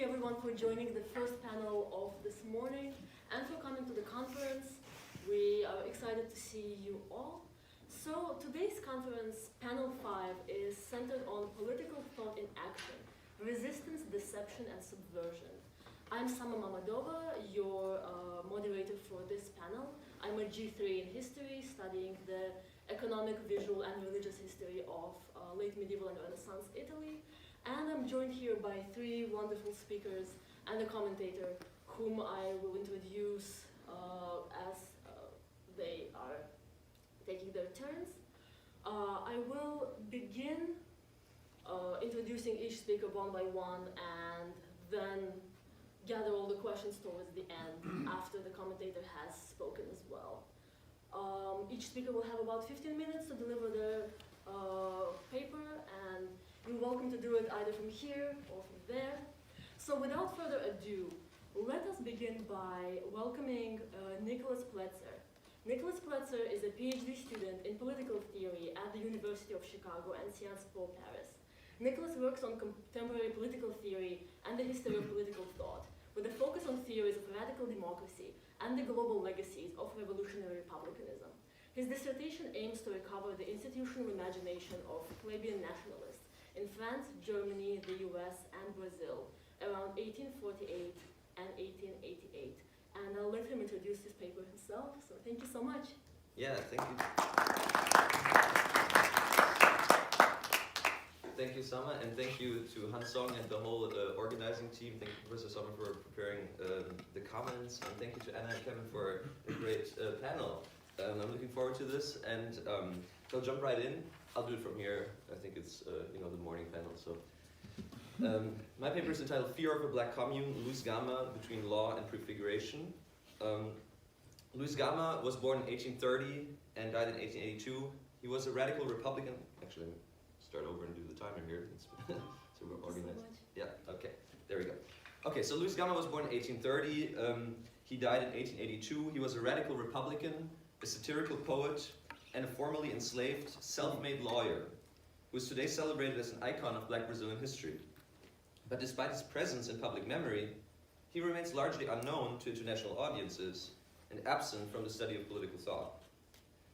you everyone for joining the first panel of this morning and for coming to the conference. We are excited to see you all. So today's conference, panel 5, is centered on political thought in action, resistance, deception, and subversion. I'm Sama Mamadova, your moderator for this panel. I'm a G3 in history, studying the economic, visual, and religious history of late medieval and Renaissance Italy. And I'm joined here by 3 wonderful speakers and a commentator whom I will introduce as they are taking their turns. I will begin introducing each speaker one by one and then gather all the questions towards the end after the commentator has spoken as well. Each speaker will have about 15 minutes to deliver their paper, and you're welcome to do it either from here or from there. So without further ado, let us begin by welcoming Nicholas Pletzer. Nicholas Pletzer is a PhD student in political theory at the University of Chicago and Sciences Po Paris. Nicholas works on contemporary political theory and the history of political thought, with a focus on theories of radical democracy and the global legacies of revolutionary republicanism. His dissertation aims to recover the institutional imagination of plebeian nationalists in France, Germany, the US, and Brazil around 1848 and 1888. And I'll let him introduce his paper himself, so thank you so much. Yeah, thank you. Thank you, Sama, and thank you to Han Song and the whole organizing team. Thank you, Professor Sama, for preparing the comments, and thank you to Anna and Kevin for a great panel. I'm looking forward to this, and so jump right in. I'll do it from here. I think it's the morning panel. So my paper is entitled "Fear of a Black Commune: Luis Gama Between Law and Prefiguration." Luis Gama was born in 1830 and died in 1882. He was a radical Republican. Actually, let me start over and do the timer here. So we're organized. Yeah. Okay. There we go. Okay. So Luis Gama was born in 1830. He died in 1882. He was a radical Republican, a satirical poet, and a formerly enslaved, self-made lawyer, who is today celebrated as an icon of Black Brazilian history. But despite his presence in public memory, he remains largely unknown to international audiences and absent from the study of political thought.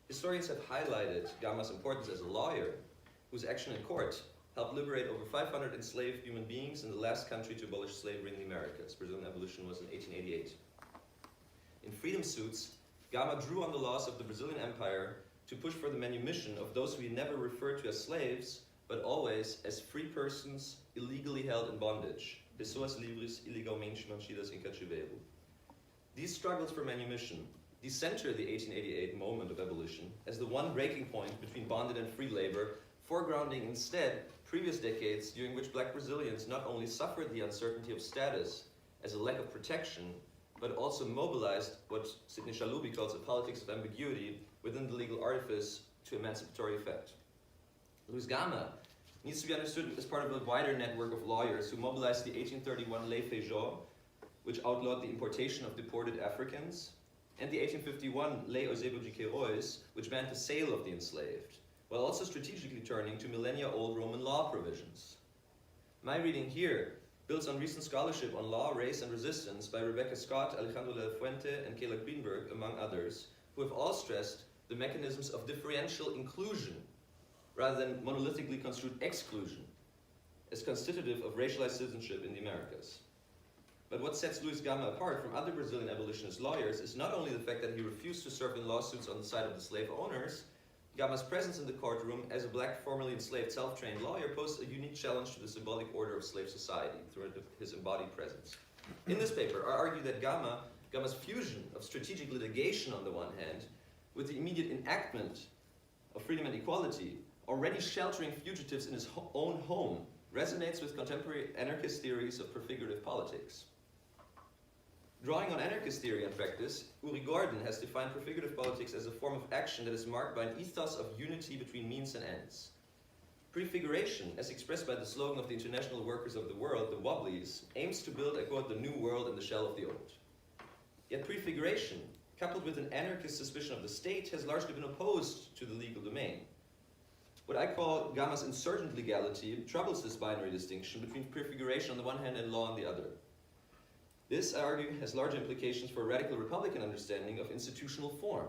Historians have highlighted Gama's importance as a lawyer, whose action in court helped liberate over 500 enslaved human beings in the last country to abolish slavery in the Americas. Brazilian abolition was in 1888. In freedom suits, Gama drew on the laws of the Brazilian Empire to push for the manumission of those who he never referred to as slaves, but always as free persons illegally held in bondage. Pessoas livres ilegalmente mantidas em cativeiro. These struggles for manumission decenter the 1888 moment of abolition as the one breaking point between bonded and free labor, foregrounding instead previous decades during which Black Brazilians not only suffered the uncertainty of status as a lack of protection, but also mobilized what Sidney Chalubi calls a politics of ambiguity within the legal artifice to emancipatory effect. Luis Gama needs to be understood as part of a wider network of lawyers who mobilized the 1831 Lei Feijó, which outlawed the importation of deported Africans, and the 1851 Lei Eusébio de Queiroz, which banned the sale of the enslaved, while also strategically turning to millennia-old Roman law provisions. My reading here builds on recent scholarship on law, race, and resistance by Rebecca Scott, Alejandro de la Fuente, and Kayla Greenberg, among others, who have all stressed the mechanisms of differential inclusion rather than monolithically construed exclusion as constitutive of racialized citizenship in the Americas. But what sets Luis Gama apart from other Brazilian abolitionist lawyers is not only the fact that he refused to serve in lawsuits on the side of the slave owners. Gama's presence in the courtroom as a Black, formerly enslaved, self-trained lawyer posed a unique challenge to the symbolic order of slave society through his embodied presence. In this paper, I argue that Gama's fusion of strategic litigation on the one hand with the immediate enactment of freedom and equality, already sheltering fugitives in his own home, resonates with contemporary anarchist theories of prefigurative politics. Drawing on anarchist theory and practice, Uri Gordon has defined prefigurative politics as a form of action that is marked by an ethos of unity between means and ends. Prefiguration, as expressed by the slogan of the International Workers of the World, the Wobblies, aims to build, I quote, the new world in the shell of the old. Yet prefiguration, coupled with an anarchist suspicion of the state, has largely been opposed to the legal domain. What I call Gama's insurgent legality troubles this binary distinction between prefiguration on the one hand and law on the other. This, I argue, has large implications for a radical Republican understanding of institutional form.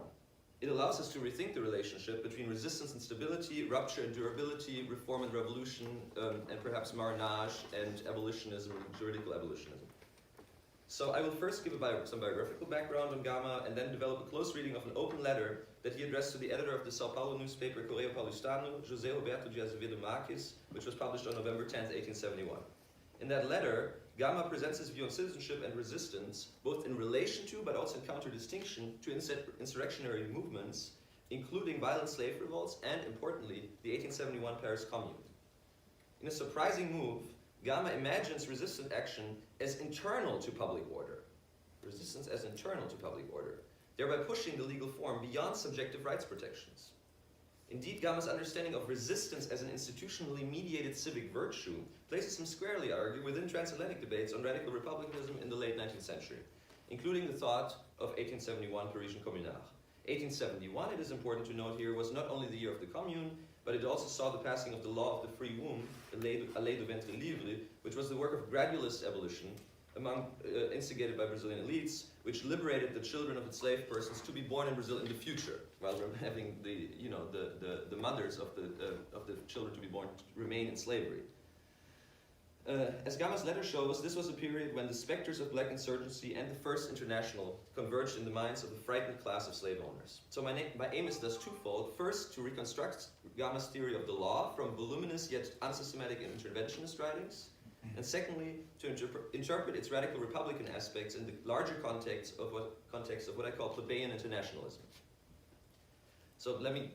It allows us to rethink the relationship between resistance and stability, rupture and durability, reform and revolution, and perhaps marronage and abolitionism, juridical abolitionism. So I will first give some biographical background on Gama and then develop a close reading of an open letter that he addressed to the editor of the Sao Paulo newspaper Correio Paulistano, José Roberto de Azevedo Marques, which was published on November 10, 1871. In that letter, Gama presents his view on citizenship and resistance, both in relation to, but also in counter-distinction to insurrectionary movements, including violent slave revolts and, importantly, the 1871 Paris Commune. In a surprising move, Gama imagines resistant action as internal to public order, resistance as internal to public order, thereby pushing the legal form beyond subjective rights protections. Indeed, Gama's understanding of resistance as an institutionally mediated civic virtue places him squarely, I argue, within transatlantic debates on radical republicanism in the late 19th century, including the thought of 1871 Parisian Communard. 1871, it is important to note here, was not only the year of the Commune, but it also saw the passing of the law of the free womb, a lei do ventre livre, which was the work of gradualist abolition, instigated by Brazilian elites, which liberated the children of enslaved persons to be born in Brazil in the future, while having the mothers of the children to be born to remain in slavery. As Gama's letter shows, this was a period when the specters of black insurgency and the First International converged in the minds of the frightened class of slave owners. So my aim is thus twofold. First, to reconstruct Gama's theory of the law from voluminous yet unsystematic and interventionist writings, and secondly, to interpret its radical republican aspects in the larger context of what I call plebeian internationalism. So let me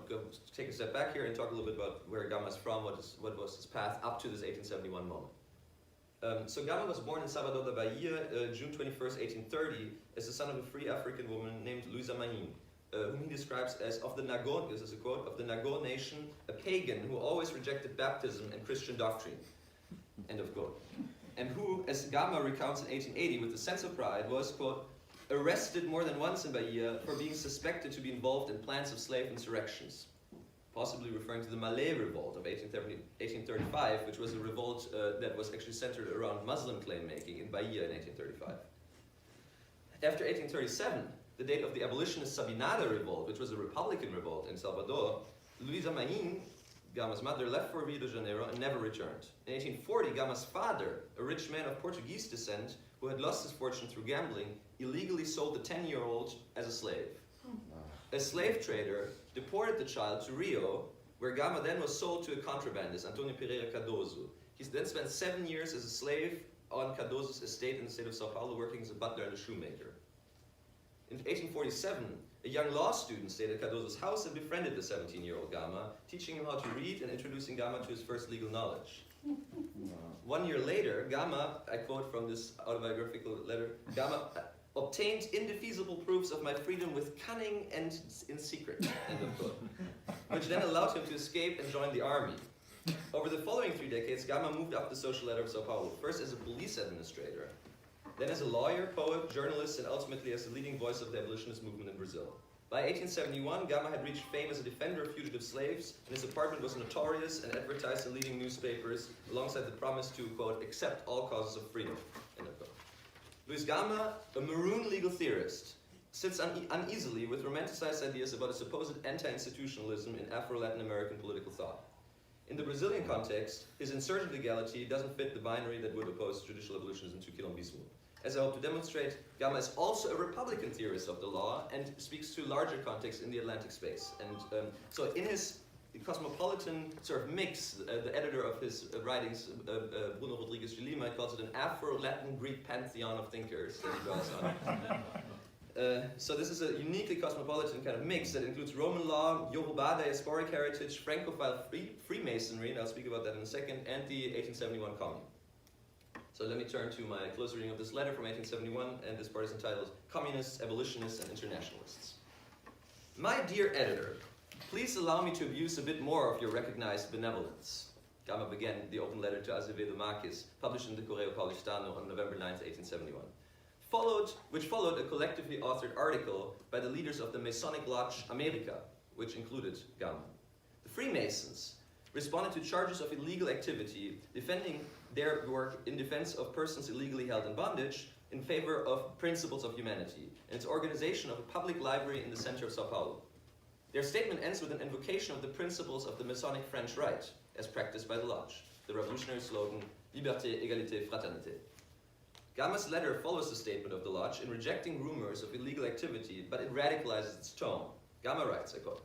go take a step back here and talk a little bit about where Gama is from, what was his path up to this 1871 moment. So Gama was born in Salvador da Bahia, June 21st, 1830, as the son of a free African woman named Luisa Mahin, whom he describes as of the Nago, this is a quote, of the Nago nation, a pagan who always rejected baptism and Christian doctrine, end of quote. And who, as Gama recounts in 1880 with a sense of pride, was, quote, arrested more than once in Bahia for being suspected to be involved in plans of slave insurrections, possibly referring to the Malay Revolt of 1835, which was a revolt that was actually centered around Muslim claim-making in Bahia in 1835. After 1837, the date of the abolitionist Sabinada Revolt, which was a Republican revolt in Salvador, Luisa Mahin, Gama's mother, left for Rio de Janeiro and never returned. In 1840, Gama's father, a rich man of Portuguese descent, who had lost his fortune through gambling, illegally sold the 10-year-old as a slave. A slave trader deported the child to Rio, where Gama then was sold to a contrabandist, Antonio Pereira Cardoso. He then spent 7 years as a slave on Cardoso's estate in the state of Sao Paulo, working as a butler and a shoemaker. In 1847, a young law student stayed at Cardoso's house and befriended the 17-year-old Gama, teaching him how to read and introducing Gama to his first legal knowledge. 1 year later, Gama, I quote from this autobiographical letter, Gama obtained indefeasible proofs of my freedom with cunning and in secret, end of quote, which then allowed him to escape and join the army. Over the following 3 decades, Gama moved up the social ladder of Sao Paulo, first as a police administrator, then as a lawyer, poet, journalist, and ultimately as the leading voice of the abolitionist movement in Brazil. By 1871, Gama had reached fame as a defender of fugitive slaves, and his apartment was notorious and advertised in leading newspapers alongside the promise to, quote, accept all causes of freedom, end of quote. Luis Gama, a maroon legal theorist, sits uneasily with romanticized ideas about a supposed anti-institutionalism in Afro-Latin American political thought. In the Brazilian context, his insurgent legality doesn't fit the binary that would oppose judicial abolitionism to quilombismo. As I hope to demonstrate, Gama is also a Republican theorist of the law and speaks to larger contexts in the Atlantic space. And so in his cosmopolitan sort of mix, the editor of his writings, Bruno Rodrigues de Lima, calls it an Afro-Latin Greek pantheon of thinkers that he draws on. So this is a uniquely cosmopolitan kind of mix that includes Roman law, Yoruba diasporic heritage, Francophile Freemasonry, and I'll speak about that in a second, and the 1871 Commune. So let me turn to my close reading of this letter from 1871, and this part is entitled Communists, Abolitionists, and Internationalists. My dear editor, please allow me to abuse a bit more of your recognized benevolence. Gama began the open letter to Azevedo Marques, published in the Correio Paulistano on November 9th, 1871. Which followed a collectively authored article by the leaders of the Masonic Lodge America, which included Gama. The Freemasons responded to charges of illegal activity, defending their work in defense of persons illegally held in bondage in favor of principles of humanity, and its organization of a public library in the center of Sao Paulo. Their statement ends with an invocation of the principles of the Masonic French Rite, as practiced by the Lodge, the revolutionary slogan, Liberté, Égalité, Fraternité. Gama's letter follows the statement of the Lodge in rejecting rumors of illegal activity, but it radicalizes its tone. Gama writes, I quote,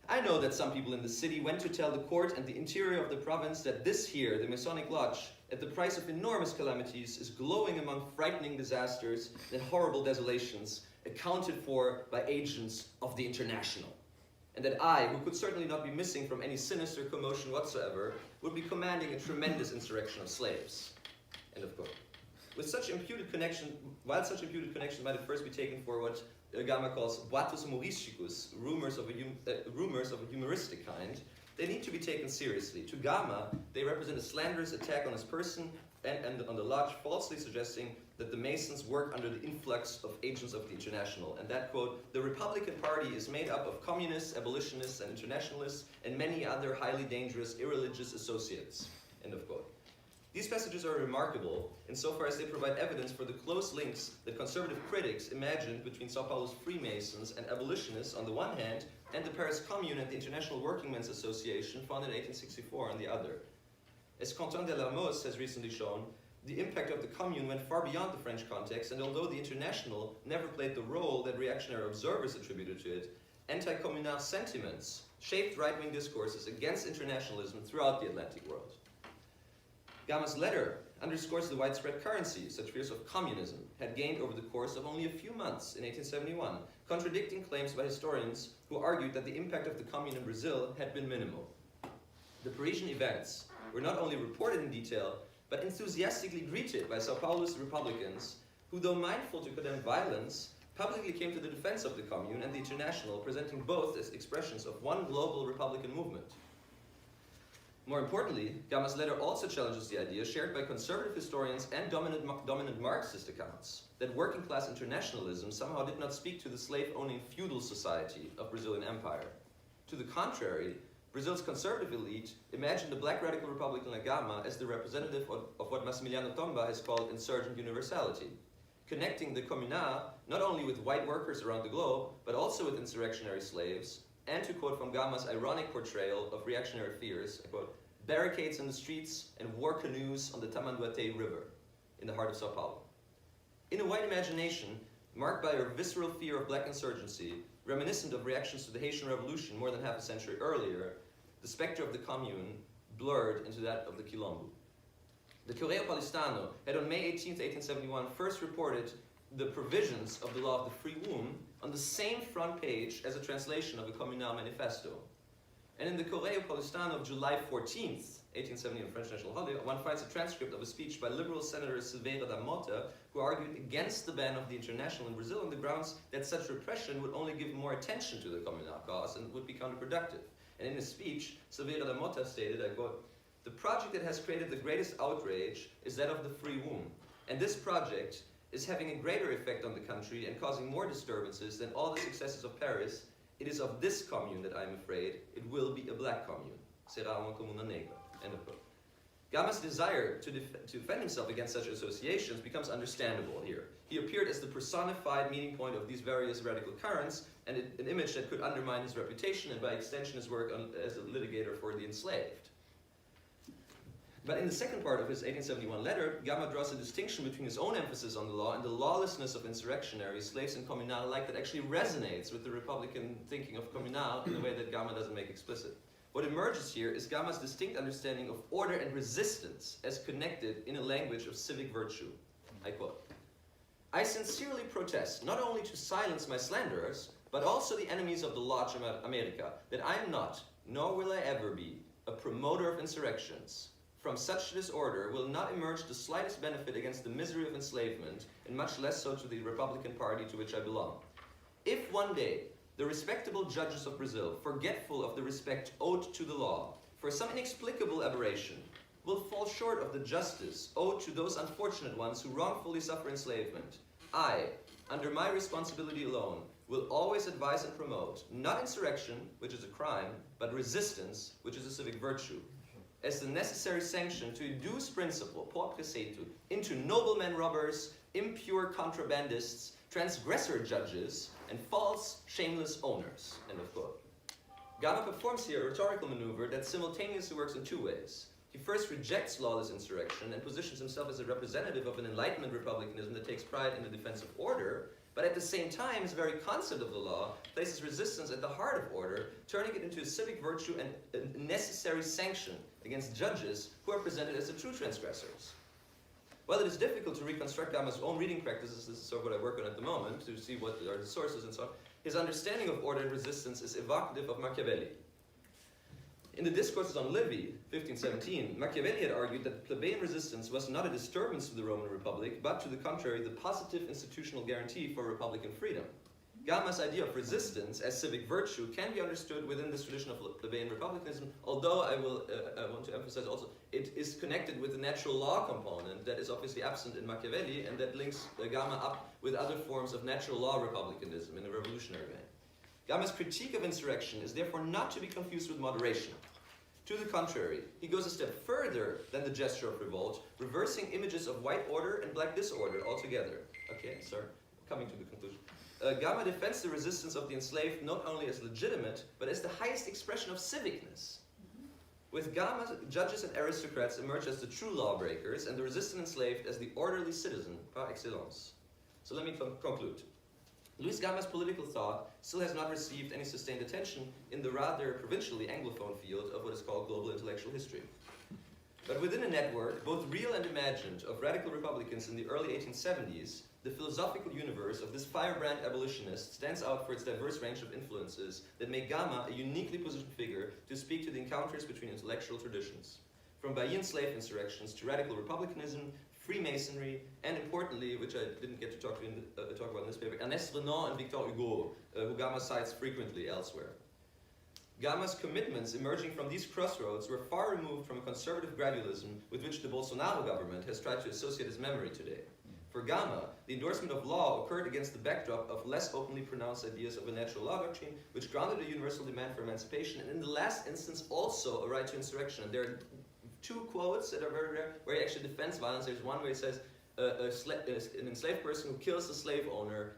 "I know that some people in the city went to tell the court and the interior of the province that this here, the Masonic Lodge, at the price of enormous calamities, is glowing among frightening disasters and horrible desolations accounted for by agents of the International. And that I, who could certainly not be missing from any sinister commotion whatsoever, would be commanding a tremendous insurrection of slaves." End of quote. While such imputed connections might at first be taken for what Gama calls boatos humorísticos, rumors of a humoristic kind, they need to be taken seriously. To Gama, they represent a slanderous attack on his person and on the Lodge, falsely suggesting that the Masons work under the influx of agents of the International, and that, quote, "The Republican Party is made up of communists, abolitionists, and internationalists, and many other highly dangerous, irreligious associates." End of quote. These passages are remarkable insofar as they provide evidence for the close links that conservative critics imagined between Sao Paulo's Freemasons and abolitionists on the one hand, and the Paris Commune and the International Workingmen's Association, founded in 1864, on the other. As Quentin de Lamos has recently shown, the impact of the Commune went far beyond the French context, and although the International never played the role that reactionary observers attributed to it, anti-communal sentiments shaped right-wing discourses against internationalism throughout the Atlantic world. Gama's letter underscores the widespread currency such fears of communism had gained over the course of only a few months in 1871, contradicting claims by historians who argued that the impact of the Commune in Brazil had been minimal. The Parisian events were not only reported in detail, but enthusiastically greeted by Sao Paulo's Republicans, who, though mindful to condemn violence, publicly came to the defense of the Commune and the International, presenting both as expressions of one global Republican movement. More importantly, Gama's letter also challenges the idea, shared by conservative historians and dominant Marxist accounts, that working-class internationalism somehow did not speak to the slave-owning feudal society of Brazilian Empire. To the contrary, Brazil's conservative elite imagined the black radical Republican like Gama as the representative of what Massimiliano Tomba has called insurgent universality, connecting the Communal not only with white workers around the globe, but also with insurrectionary slaves, and to quote from Gama's ironic portrayal of reactionary fears, I quote, "barricades in the streets and war canoes on the Tamanduateí River," in the heart of Sao Paulo. In a white imagination, marked by a visceral fear of black insurgency, reminiscent of reactions to the Haitian Revolution more than half a century earlier, the specter of the Commune blurred into that of the Quilombo. The Correio Paulistano had on May 18, 1871 first reported the provisions of the law of the free womb on the same front page as a translation of the Communal Manifesto. And in the Correio Paulistano of July 14th, 1870, on French national holiday, one finds a transcript of a speech by Liberal Senator Silveira da Mota, who argued against the ban of the International in Brazil on the grounds that such repression would only give more attention to the Communal cause and would be counterproductive. And in his speech, Silveira da Mota stated, I quote, "The project that has created the greatest outrage is that of the free womb, and this project is having a greater effect on the country and causing more disturbances than all the successes of Paris. It is of this commune that I am afraid it will be a black commune. Será uma comuna negra." End of quote. Gama's desire to defend himself against such associations becomes understandable here. He appeared as the personified meeting point of these various radical currents, and an image that could undermine his reputation and by extension his work as a litigator for the enslaved. But in the second part of his 1871 letter, Gama draws a distinction between his own emphasis on the law and the lawlessness of insurrectionaries, slaves, and communal alike that actually resonates with the Republican thinking of communal in a way that Gama doesn't make explicit. What emerges here is Gama's distinct understanding of order and resistance as connected in a language of civic virtue. I quote, "I sincerely protest not only to silence my slanderers, but also the enemies of the Lodge of America, that I am not, nor will I ever be, a promoter of insurrections. From such disorder will not emerge the slightest benefit against the misery of enslavement, and much less so to the Republican Party to which I belong. If one day the respectable judges of Brazil, forgetful of the respect owed to the law, for some inexplicable aberration, will fall short of the justice owed to those unfortunate ones who wrongfully suffer enslavement, I, under my responsibility alone, will always advise and promote not insurrection, which is a crime, but resistance, which is a civic virtue, as the necessary sanction to induce principle, por preceito, into noblemen robbers, impure contrabandists, transgressor judges, and false, shameless owners. End of quote. Gama performs here a rhetorical maneuver that simultaneously works in two ways. He first rejects lawless insurrection and positions himself as a representative of an Enlightenment republicanism that takes pride in the defense of order, but at the same time, his very concept of the law places resistance at the heart of order, turning it into a civic virtue and a necessary sanction against judges who are presented as the true transgressors. While it is difficult to reconstruct Gama's own reading practices, this is sort of what I work on at the moment, to see what are the sources and so on, his understanding of order and resistance is evocative of Machiavelli. In the Discourses on Livy, 1517, Machiavelli had argued that plebeian resistance was not a disturbance to the Roman Republic, but to the contrary, the positive institutional guarantee for republican freedom. Gama's idea of resistance as civic virtue can be understood within this tradition of plebeian republicanism, although I want to emphasize also, it is connected with the natural law component that is obviously absent in Machiavelli, and that links Gama up with other forms of natural law republicanism in a revolutionary vein. Gama's critique of insurrection is therefore not to be confused with moderation. To the contrary, he goes a step further than the gesture of revolt, reversing images of white order and black disorder altogether. Okay, sorry, coming to the conclusion. Gama defends the resistance of the enslaved not only as legitimate, but as the highest expression of civicness. With Gama, judges and aristocrats emerge as the true lawbreakers, and the resistant enslaved as the orderly citizen par excellence. So let me conclude. Luis Gama's political thought still has not received any sustained attention in the rather provincially Anglophone field of what is called global intellectual history. But within a network, both real and imagined, of radical Republicans in the early 1870s, the philosophical universe of this firebrand abolitionist stands out for its diverse range of influences that make Gama a uniquely positioned figure to speak to the encounters between intellectual traditions. From Bahian slave insurrections to radical republicanism, Freemasonry, and importantly, which I didn't get to talk about in this paper, Ernest Renan and Victor Hugo, who Gama cites frequently elsewhere. Gama's commitments emerging from these crossroads were far removed from a conservative gradualism with which the Bolsonaro government has tried to associate his memory today. For Gama, the endorsement of law occurred against the backdrop of less openly pronounced ideas of a natural law doctrine, which grounded a universal demand for emancipation, and in the last instance also a right to insurrection. And there are two quotes that are very rare, where he actually defends violence. There's one where he says, an enslaved person who kills the slave owner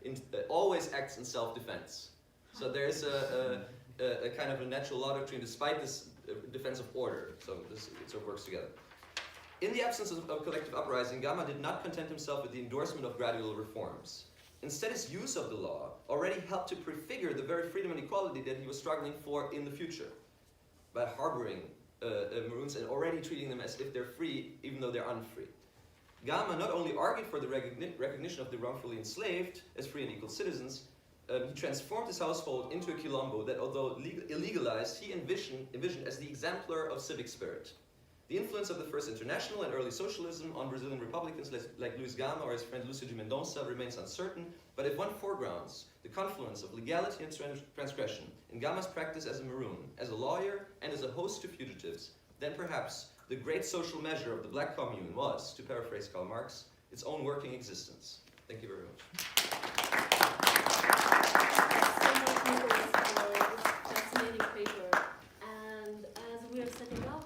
always acts in self-defense. So there's a kind of a natural law doctrine despite this defense of order. So it sort of works together. In the absence of collective uprising, Gama did not content himself with the endorsement of gradual reforms. Instead, his use of the law already helped to prefigure the very freedom and equality that he was struggling for in the future, by harboring Maroons and already treating them as if they're free, even though they're unfree. Gama not only argued for the recognition of the wrongfully enslaved as free and equal citizens, he transformed his household into a quilombo that, although illegalized, he envisioned as the exemplar of civic spirit. The influence of the First International and early socialism on Brazilian Republicans like Luis Gama or his friend Lúcio de Mendonça remains uncertain, but if one foregrounds the confluence of legality and transgression in Gama's practice as a Maroon, as a lawyer, and as a host to fugitives, then perhaps the great social measure of the Black Commune was, to paraphrase Karl Marx, its own working existence. Thank you very much. Fascinating paper. And as we are setting up,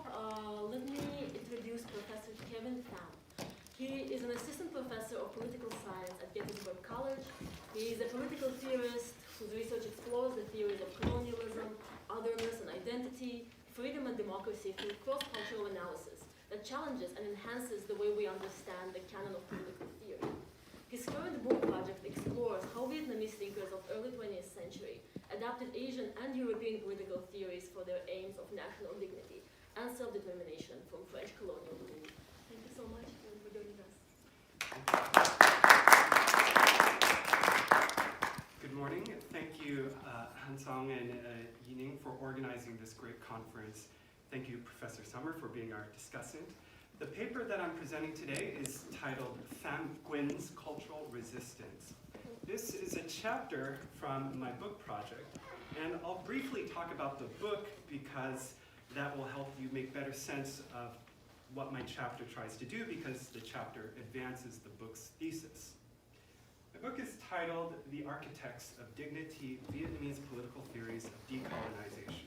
let me introduce Professor Kevin Pham. He is an assistant professor of political science at Gettysburg College. He is a political theorist whose research explores the theories of colonialism, otherness and identity, freedom and democracy through cross-cultural analysis that challenges and enhances the way we understand the canon of political theory. His current book project explores how Vietnamese thinkers of early 20th century adapted Asian and European political theories for their aims of national dignity and self-determination from French colonial rule. Thank you so much for joining us. Good morning. Thank you, Hansong and Yining, for organizing this great conference. Thank you, Professor Sommer, for being our discussant. The paper that I'm presenting today is titled Pham Nguyen's Cultural Resistance. This is a chapter from my book project, and I'll briefly talk about the book because that will help you make better sense of what my chapter tries to do, because the chapter advances the book's thesis. My book is titled The Architects of Dignity, Vietnamese Political Theories of Decolonization.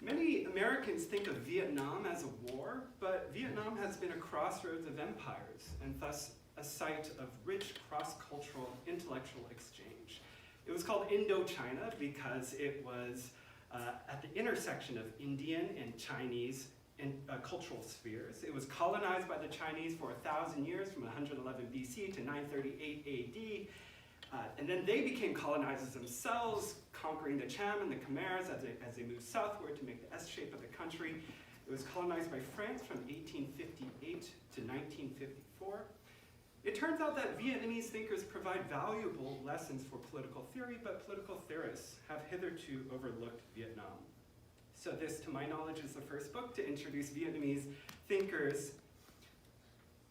Many Americans think of Vietnam as a war, but Vietnam has been a crossroads of empires and thus a site of rich cross-cultural intellectual exchange. It was called Indochina because it was at the intersection of Indian and Chinese cultural spheres. It was colonized by the Chinese for 1,000 years, from 111 BC to 938 AD. And then they became colonizers themselves, conquering the Cham and the Khmers as they moved southward to make the S-shape of the country. It was colonized by France from 1858 to 1954. It turns out that Vietnamese thinkers provide valuable lessons for political theory, but political theorists have hitherto overlooked Vietnam. So this, to my knowledge, is the first book to introduce Vietnamese thinkers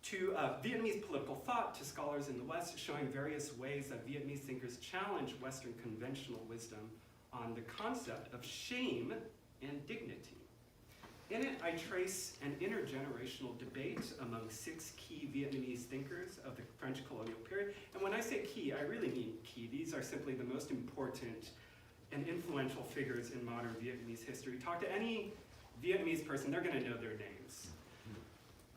to Vietnamese political thought to scholars in the West, showing various ways that Vietnamese thinkers challenge Western conventional wisdom on the concept of shame and dignity. In it, I trace an intergenerational debate among 6 key Vietnamese thinkers of the French colonial period. And when I say key, I really mean key. These are simply the most important and influential figures in modern Vietnamese history. Talk to any Vietnamese person, they're going to know their names.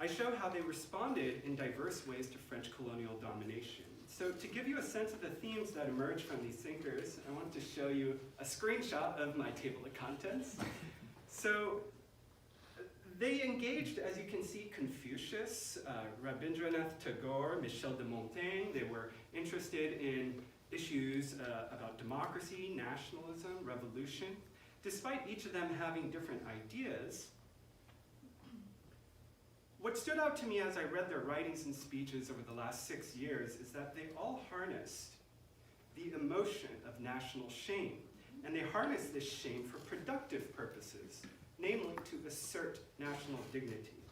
I show how they responded in diverse ways to French colonial domination. So to give you a sense of the themes that emerge from these thinkers, I want to show you a screenshot of my table of contents. So they engaged, as you can see, Confucius, Rabindranath Tagore, Michel de Montaigne. They were interested in issues about democracy, nationalism, revolution. Despite each of them having different ideas, what stood out to me as I read their writings and speeches over the last 6 years is that they all harnessed the emotion of national shame. And they harnessed this shame for productive purposes, namely to assert national dignity.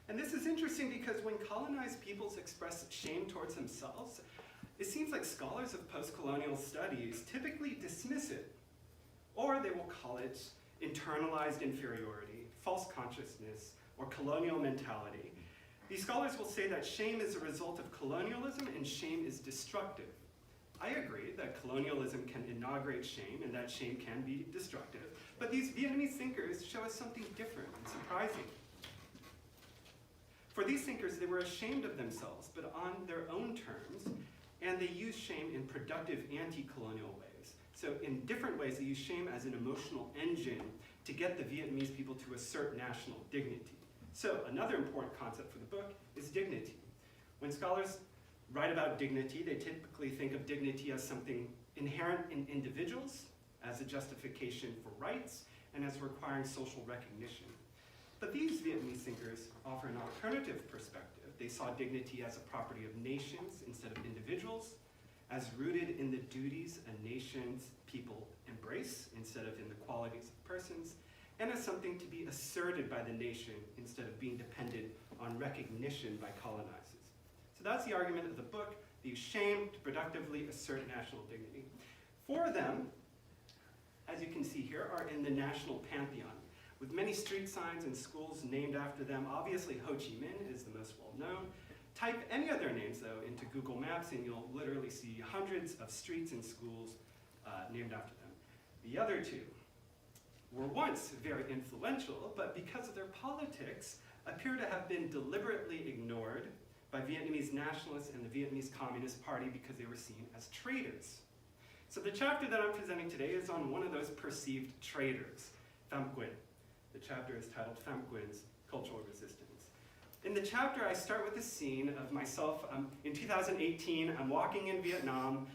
And this is interesting because when colonized peoples express shame towards themselves, it seems like scholars of post-colonial studies typically dismiss it, or they will call it internalized inferiority, false consciousness, or colonial mentality. These scholars will say that shame is a result of colonialism and shame is destructive. I agree that colonialism can inaugurate shame and that shame can be destructive, but these Vietnamese thinkers show us something different and surprising. For these thinkers, they were ashamed of themselves, but on their own terms, and they use shame in productive anti-colonial ways. So in different ways, they use shame as an emotional engine to get the Vietnamese people to assert national dignity. So another important concept for the book is dignity. When scholars write about dignity, they typically think of dignity as something inherent in individuals, as a justification for rights, and as requiring social recognition. But these Vietnamese thinkers offer an alternative perspective. They saw dignity as a property of nations instead of individuals, as rooted in the duties a nation's people embrace instead of in the qualities of persons, and as something to be asserted by the nation instead of being dependent on recognition by colonizers. So that's the argument of the book. They use shame to productively assert national dignity. 4 of them, as you can see here, are in the national pantheon, with many street signs and schools named after them. Obviously, Ho Chi Minh is the most well-known. Type any of their names, though, into Google Maps, and you'll literally see hundreds of streets and schools named after them. The other 2 were once very influential, but because of their politics, appear to have been deliberately ignored by Vietnamese nationalists and the Vietnamese Communist Party because they were seen as traitors. So the chapter that I'm presenting today is on one of those perceived traitors, Pham Nguyen. The chapter is titled Pham Nguyen's Cultural Resistance. In the chapter, I start with a scene of myself. In 2018, I'm walking in Vietnam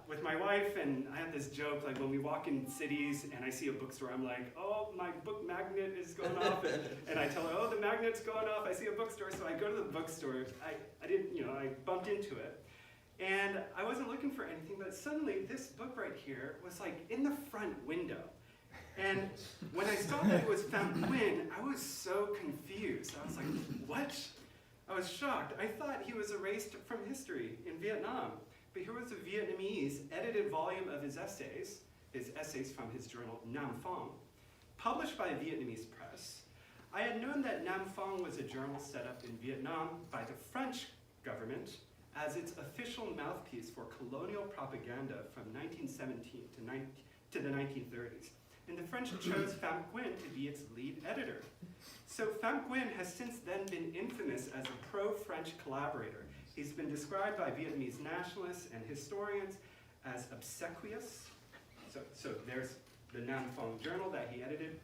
with my wife, and I have this joke, like when we walk in cities and I see a bookstore, I'm like, oh, my book magnet is going off, and I tell her, oh, the magnet's going off, I see a bookstore, so I go to the bookstore. I bumped into it, and I wasn't looking for anything, but suddenly this book right here was like in the front window. And when I saw that it was Pham Nguyen, I was so confused. I was like, what? I was shocked. I thought he was erased from history in Vietnam. But here was a Vietnamese edited volume of his essays from his journal Nam Phong, published by a Vietnamese press. I had known that Nam Phong was a journal set up in Vietnam by the French government as its official mouthpiece for colonial propaganda from 1917 to the 1930s. And the French chose Pham Nguyen to be its lead editor. So Pham Nguyen has since then been infamous as a pro-French collaborator. He's been described by Vietnamese nationalists and historians as obsequious. So there's the Nam Phong journal that he edited.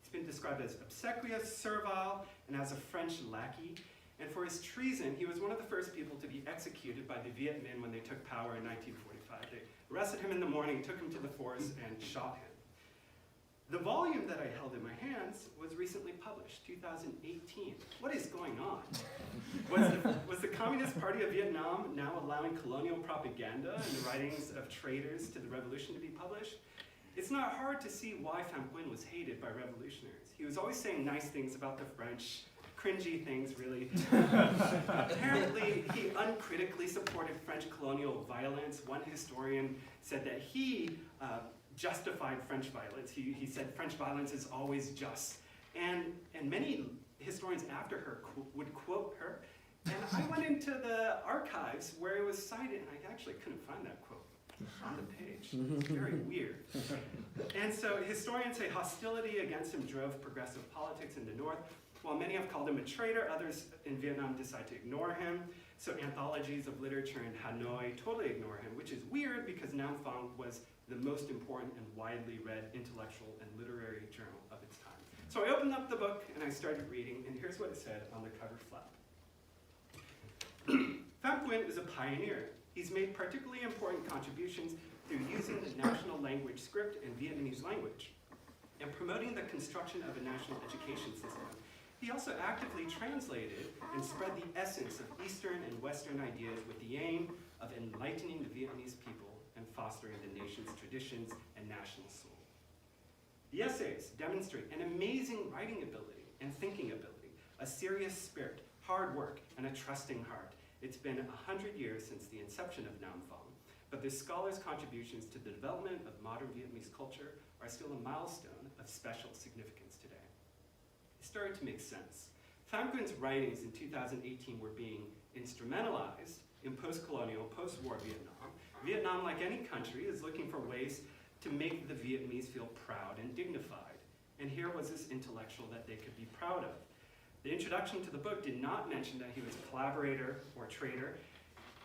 He's been described as obsequious, servile, and as a French lackey. And for his treason, he was one of the first people to be executed by the Viet Minh when they took power in 1945. They arrested him in the morning, took him to the forest, and shot him. The volume that I held in my hands was recently published, 2018. What is going on? Was the Communist Party of Vietnam now allowing colonial propaganda and the writings of traitors to the revolution to be published? It's not hard to see why Pham Nguyen was hated by revolutionaries. He was always saying nice things about the French, cringy things, really. Apparently, he uncritically supported French colonial violence. One historian said that he justified French violence. He said French violence is always just. And many historians after her would quote her. And I went into the archives where it was cited, and I actually couldn't find that quote on the page. It's very weird. And so historians say hostility against him drove progressive politics in the North. While many have called him a traitor, others in Vietnam decide to ignore him. So anthologies of literature in Hanoi totally ignore him, which is weird because Nam Phong was the most important and widely read intellectual and literary journal of its time. So I opened up the book and I started reading, and here's what it said on the cover flap. Pham Nguyen is a pioneer. He's made particularly important contributions through using the national language script and Vietnamese language, and promoting the construction of a national education system. He also actively translated and spread the essence of Eastern and Western ideas with the aim of enlightening the Vietnamese people and fostering the nation's traditions and national soul. The essays demonstrate an amazing writing ability and thinking ability, a serious spirit, hard work, and a trusting heart. It's been 100 years since the inception of Nam Phong, but this scholar's contributions to the development of modern Vietnamese culture are still a milestone of special significance today. It started to make sense. Pham Nguyen's writings in 2018 were being instrumentalized in post-colonial, post-war Vietnam. Vietnam, like any country, is looking for ways to make the Vietnamese feel proud and dignified. And here was this intellectual that they could be proud of. The introduction to the book did not mention that he was a collaborator or traitor.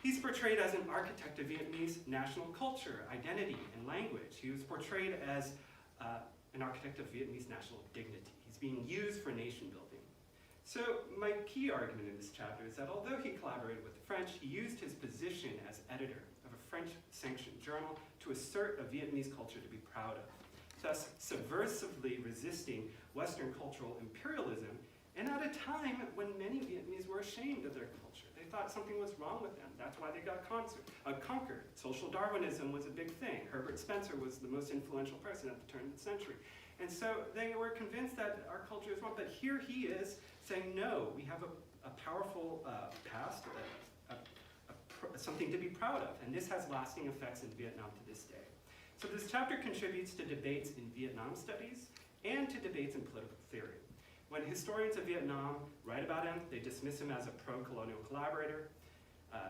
He's portrayed as an architect of Vietnamese national culture, identity, and language. He was portrayed as an architect of Vietnamese national dignity. He's being used for nation building. So my key argument in this chapter is that although he collaborated with the French, he used his position as editor of a French-sanctioned journal to assert a Vietnamese culture to be proud of, thus subversively resisting Western cultural imperialism, and at a time when many Vietnamese were ashamed of their culture. They thought something was wrong with them. That's why they got conquered. Social Darwinism was a big thing. Herbert Spencer was the most influential person at the turn of the century. And so they were convinced that our culture is wrong. But here he is saying, no, we have a powerful past, something to be proud of. And this has lasting effects in Vietnam to this day. So this chapter contributes to debates in Vietnam studies and to debates in political theory. When historians of Vietnam write about him, they dismiss him as a pro-colonial collaborator.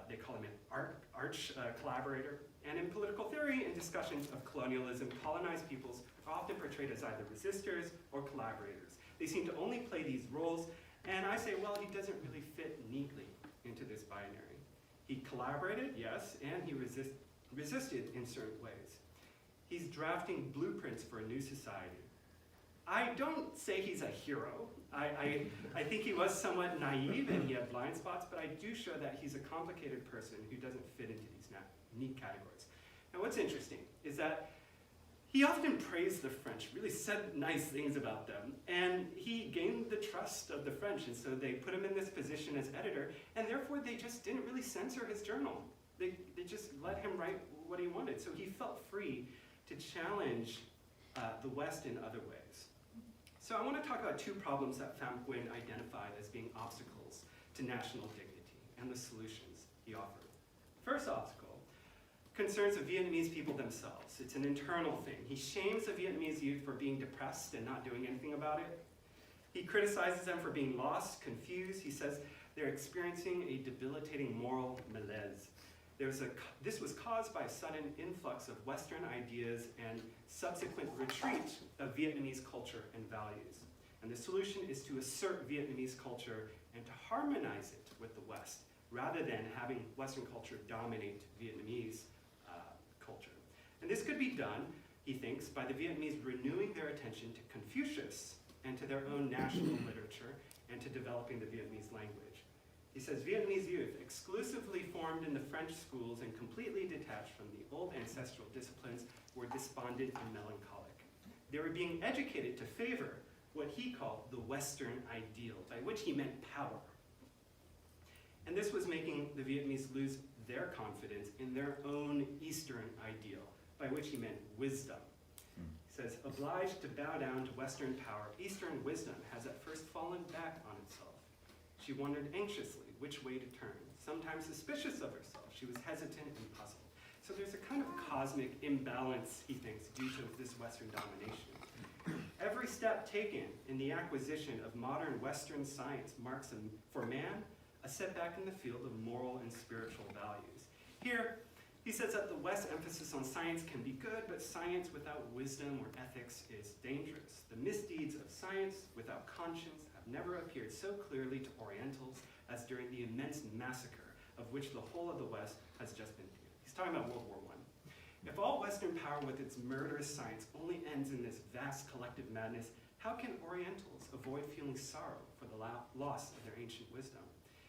They call him an arch collaborator. And in political theory and discussions of colonialism, colonized peoples are often portrayed as either resistors or collaborators. They seem to only play these roles, and I say, well, he doesn't really fit neatly into this binary. He collaborated, yes, and he resisted in certain ways. He's drafting blueprints for a new society. I don't say he's a hero. I think he was somewhat naive and he had blind spots, but I do show that he's a complicated person who doesn't fit into these neat categories. Now what's interesting is that he often praised the French, really said nice things about them, and he gained the trust of the French, and so they put him in this position as editor, and therefore they just didn't really censor his journal. They just let him write what he wanted, so he felt free to challenge the West in other ways. So I want to talk about two problems that Pham Nguyen identified as being obstacles to national dignity and the solutions he offered. First obstacle concerns the Vietnamese people themselves. It's an internal thing. He shames the Vietnamese youth for being depressed and not doing anything about it. He criticizes them for being lost, confused. He says they're experiencing a debilitating moral malaise. This was caused by a sudden influx of Western ideas and subsequent retreat of Vietnamese culture and values. And the solution is to assert Vietnamese culture and to harmonize it with the West, rather than having Western culture dominate Vietnamese culture. And this could be done, he thinks, by the Vietnamese renewing their attention to Confucius and to their own national literature and to developing the Vietnamese language. He says Vietnamese youth, exclusively formed in the French schools and completely detached from the old ancestral disciplines, were despondent and melancholic. They were being educated to favor what he called the Western ideal, by which he meant power. And this was making the Vietnamese lose their confidence in their own Eastern ideal, by which he meant wisdom. He says, obliged to bow down to Western power, Eastern wisdom has at first fallen back on itself. She wondered anxiously which way to turn. Sometimes suspicious of herself, she was hesitant and puzzled. So there's a kind of cosmic imbalance, he thinks, due to this Western domination. Every step taken in the acquisition of modern Western science marks, for man, a setback in the field of moral and spiritual values. Here, he says that the West's emphasis on science can be good, but science without wisdom or ethics is dangerous. The misdeeds of science without conscience have never appeared so clearly to Orientals as during the immense massacre of which the whole of the West has just been through. He's talking about World War I. If all Western power with its murderous science only ends in this vast collective madness, how can Orientals avoid feeling sorrow for the loss of their ancient wisdom?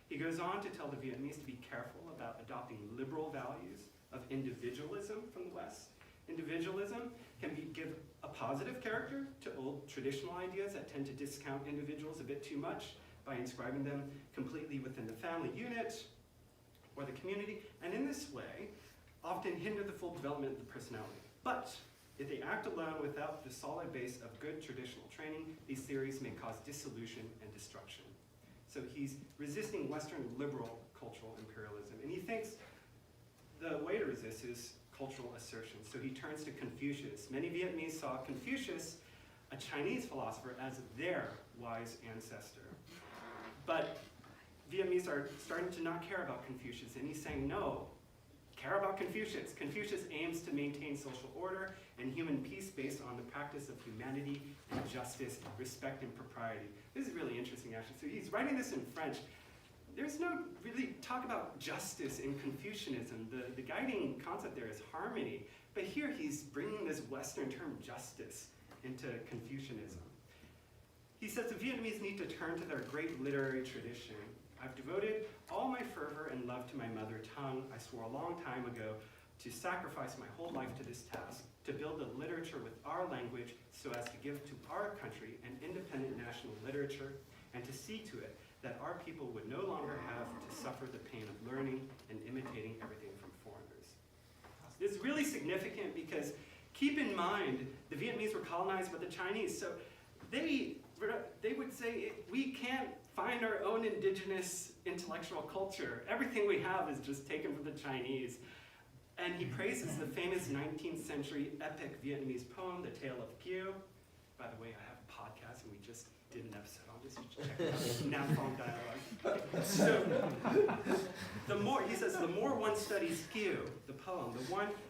He goes on to tell the Vietnamese to be careful about adopting liberal values of individualism from the West. Individualism can give a positive character to old traditional ideas that tend to discount individuals a bit too much by inscribing them completely within the family unit or the community, and in this way, often hinder the full development of the personality. But if they act alone without the solid base of good traditional training, these theories may cause dissolution and destruction. So he's resisting Western liberal cultural imperialism, and he thinks the way to resist is cultural assertion. So he turns to Confucius. Many Vietnamese saw Confucius, a Chinese philosopher, as their wise ancestor. But Vietnamese are starting to not care about Confucius, and he's saying, no, care about Confucius. Confucius aims to maintain social order and human peace based on the practice of humanity and justice, respect and propriety. This is really interesting, actually. So he's writing this in French. There's no really talk about justice in Confucianism. The guiding concept there is harmony. But here he's bringing this Western term justice into Confucianism. He says the Vietnamese need to turn to their great literary tradition. I've devoted all my fervor and love to my mother tongue. I swore a long time ago to sacrifice my whole life to this task, to build a literature with our language so as to give to our country an independent national literature, and to see to it that our people would no longer have to suffer the pain of learning and imitating everything from foreigners. This is really significant because keep in mind, the Vietnamese were colonized by the Chinese, so they would say, we can't find our own indigenous intellectual culture. Everything we have is just taken from the Chinese. And he praises the famous 19th century epic Vietnamese poem, The Tale of Kieu. By the way, I have a podcast and we just did an episode on this. You should check it out. Nam Phong Dialogue. So, he says, the more one studies Kieu, the poem,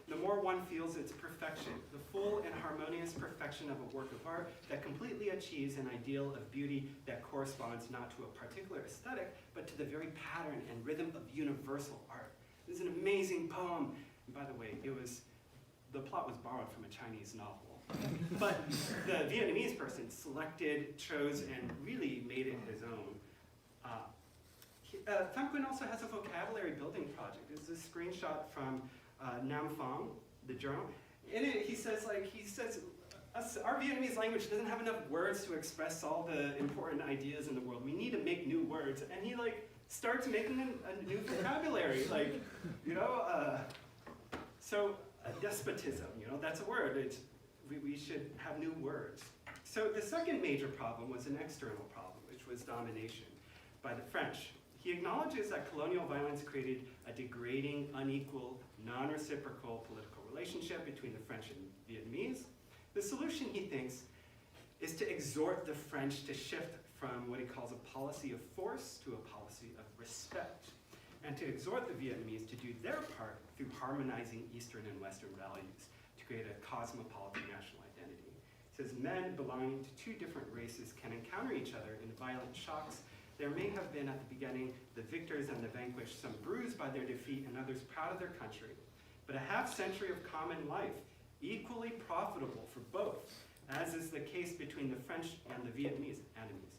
the more one feels its perfection, the full and harmonious perfection of a work of art that completely achieves an ideal of beauty that corresponds not to a particular aesthetic, but to the very pattern and rhythm of universal art. This is an amazing poem. And by the way, the plot was borrowed from a Chinese novel. But the Vietnamese person selected, chose, and really made it his own. Pham Nguyen also has a vocabulary building project. This is a screenshot from Nam Phong, the journal. In it, he says, our Vietnamese language doesn't have enough words to express all the important ideas in the world. We need to make new words. And he starts making a new vocabulary, so despotism, that's a word. We should have new words. So the second major problem was an external problem, which was domination by the French. He acknowledges that colonial violence created a degrading, unequal, non-reciprocal political relationship between the French and Vietnamese. The solution, he thinks, is to exhort the French to shift from what he calls a policy of force to a policy of respect, and to exhort the Vietnamese to do their part through harmonizing Eastern and Western values to create a cosmopolitan national identity. He says men belonging to two different races can encounter each other in violent shocks. There may have been at the beginning the victors and the vanquished, some bruised by their defeat and others proud of their country. But a half-century of common life, equally profitable for both, as is the case between the French and the Vietnamese enemies,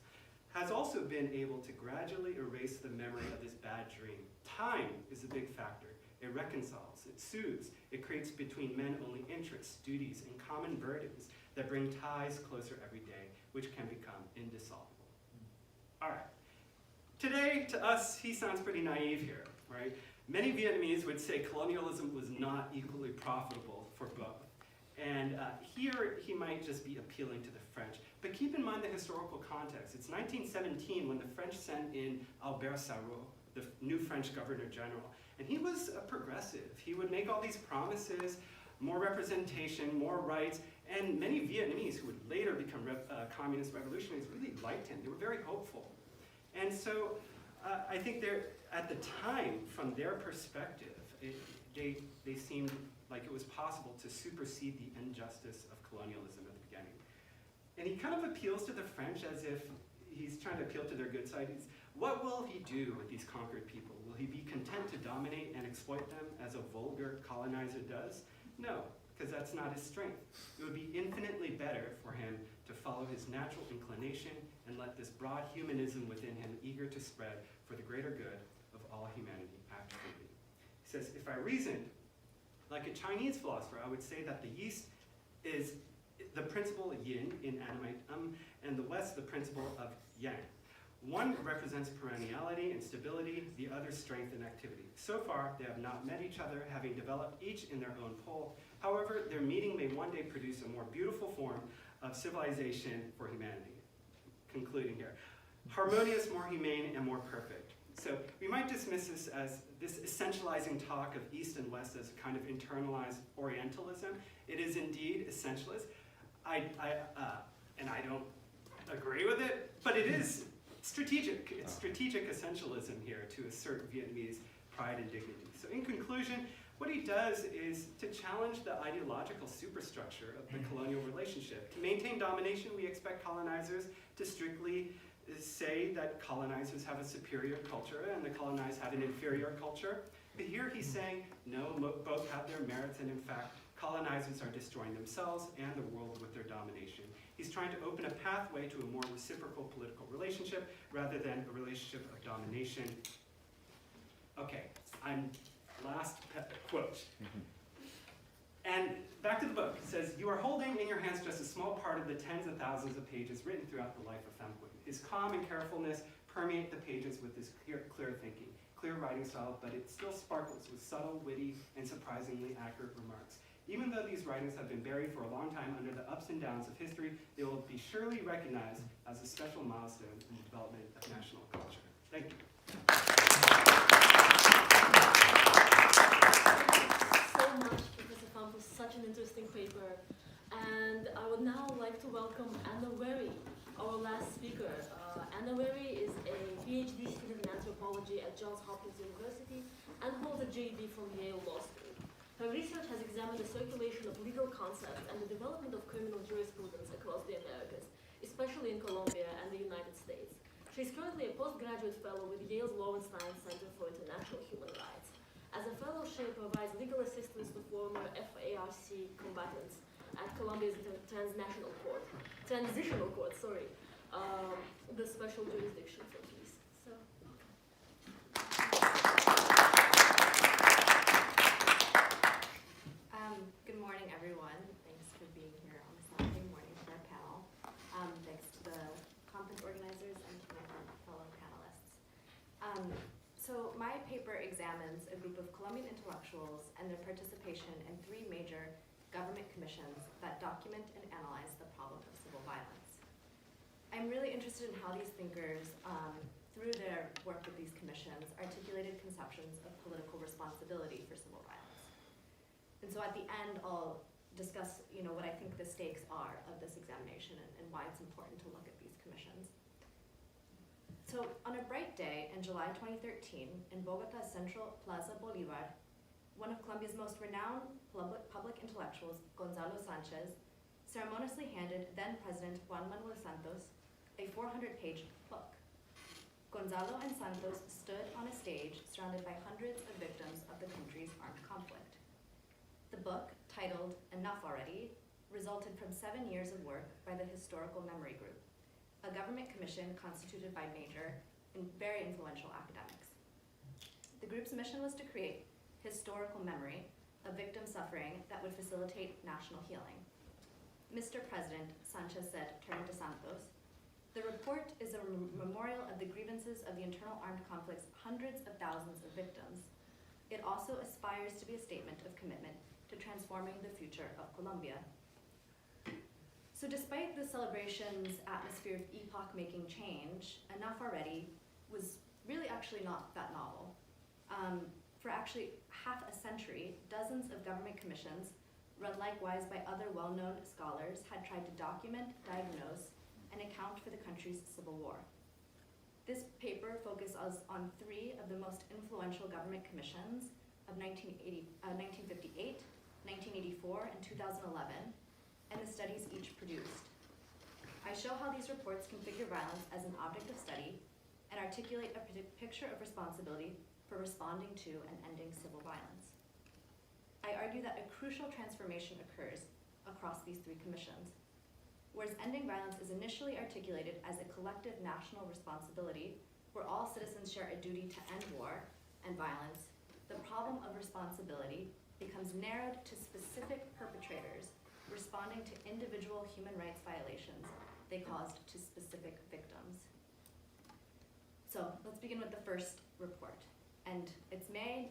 has also been able to gradually erase the memory of this bad dream. Time is a big factor. It reconciles, it soothes, it creates between men only interests, duties, and common burdens that bring ties closer every day, which can become indissoluble. All right. Today, to us, he sounds pretty naive here, right? Many Vietnamese would say colonialism was not equally profitable for both. And here, he might just be appealing to the French. But keep in mind the historical context. It's 1917 when the French sent in Albert Sarraut, the new French Governor General. And he was a progressive. He would make all these promises, more representation, more rights, and many Vietnamese who would later become communist revolutionaries really liked him. They were very hopeful. And so I think at the time, from their perspective, they seemed like it was possible to supersede the injustice of colonialism at the beginning. And he kind of appeals to the French as if he's trying to appeal to their good side. What will he do with these conquered people? Will he be content to dominate and exploit them as a vulgar colonizer does? No, because that's not his strength. It would be infinitely better for him to follow his natural inclination and let this broad humanism within him, eager to spread for the greater good of all humanity, act freely. He says, if I reasoned like a Chinese philosopher, I would say that the East is the principle yin in animate, and the West the principle of yang. One represents perenniality and stability, the other strength and activity. So far, they have not met each other, having developed each in their own pole. However, their meeting may one day produce a more beautiful form of civilization for humanity. Concluding here, harmonious, more humane, and more perfect. So we might dismiss this as this essentializing talk of East and West as a kind of internalized Orientalism. It is indeed essentialist. And I don't agree with it, but it is strategic. It's strategic essentialism here to assert Vietnamese pride and dignity. So in conclusion, what he does is to challenge the ideological superstructure of the colonial relationship. To maintain domination, we expect colonizers to strictly say that colonizers have a superior culture and the colonized have an inferior culture. But here he's saying, no, both have their merits, and in fact, colonizers are destroying themselves and the world with their domination. He's trying to open a pathway to a more reciprocal political relationship rather than a relationship of domination. Okay, last quote. And back to the book. It says, you are holding in your hands just a small part of the tens of thousands of pages written throughout the life of Pham Nguyen. His calm and carefulness permeate the pages with this clear thinking, clear writing style, but it still sparkles with subtle, witty, and surprisingly accurate remarks. Even though these writings have been buried for a long time under the ups and downs of history, they will be surely recognized as a special milestone in the development of national culture. Thank you. So much, Professor Pham, for such an interesting paper. And I would now like to welcome Anna Wary, our last speaker. Anna Wary is a PhD student in anthropology at Johns Hopkins University and holds a JD from Yale Law School. Her research has examined the circulation of legal concepts and the development of criminal jurisprudence across the Americas, especially in Colombia and the United States. She is currently a postgraduate fellow with Yale's Lowenstein Center for International Human Rights. As a fellow, she provides legal assistance to former FARC combatants at Colombia's Transitional Court, the special jurisdiction for peace. So, good morning, everyone. Thanks for being here on this Saturday morning for our panel. Thanks to the conference organizers and to my fellow panelists. So my paper examines a group of Colombian intellectuals and their participation in three major government commissions that document and analyze the problem of civil violence. I'm really interested in how these thinkers, through their work with these commissions, articulated conceptions of political responsibility for civil violence. And so at the end, I'll discuss, what I think the stakes are of this examination and why it's important to look at these commissions. So on a bright day in July 2013, in Bogota's central Plaza Bolivar, one of Colombia's most renowned public intellectuals, Gonzalo Sanchez, ceremoniously handed then President Juan Manuel Santos a 400-page book. Gonzalo and Santos stood on a stage surrounded by hundreds of victims of the country's armed conflict. The book, titled Enough Already, resulted from 7 years of work by the Historical Memory Group, a government commission constituted by major and very influential academics. The group's mission was to create historical memory of victim suffering that would facilitate national healing. Mr. President, Sanchez said, turning to Santos, the report is a memorial of the grievances of the internal armed conflict's hundreds of thousands of victims. It also aspires to be a statement of commitment to transforming the future of Colombia. So despite the celebration's atmosphere of epoch-making change, Enough Already was really actually not that novel. For actually half a century, dozens of government commissions, run likewise by other well-known scholars, had tried to document, diagnose, and account for the country's civil war. This paper focuses on 3 of the most influential government commissions of 1958, 1984, and 2011, and the studies each produced. I show how these reports configure violence as an object of study and articulate a picture of responsibility for responding to and ending civil violence. I argue that a crucial transformation occurs across these 3 commissions. Whereas ending violence is initially articulated as a collective national responsibility, where all citizens share a duty to end war and violence, the problem of responsibility becomes narrowed to specific perpetrators responding to individual human rights violations they caused to specific victims. So let's begin with the first report. And it's May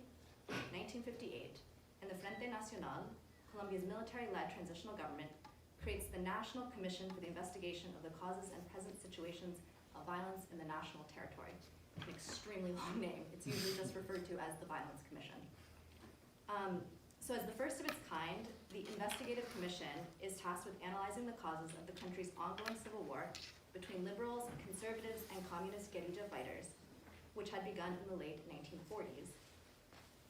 1958, and the Frente Nacional, Colombia's military-led transitional government, creates the National Commission for the Investigation of the Causes and Present Situations of Violence in the National Territory. An extremely long name. It's usually just referred to as the Violence Commission. So as the first of its kind, the Investigative Commission is tasked with analyzing the causes of the country's ongoing civil war between liberals, conservatives, and communist guerrilla fighters, which had begun in the late 1940s.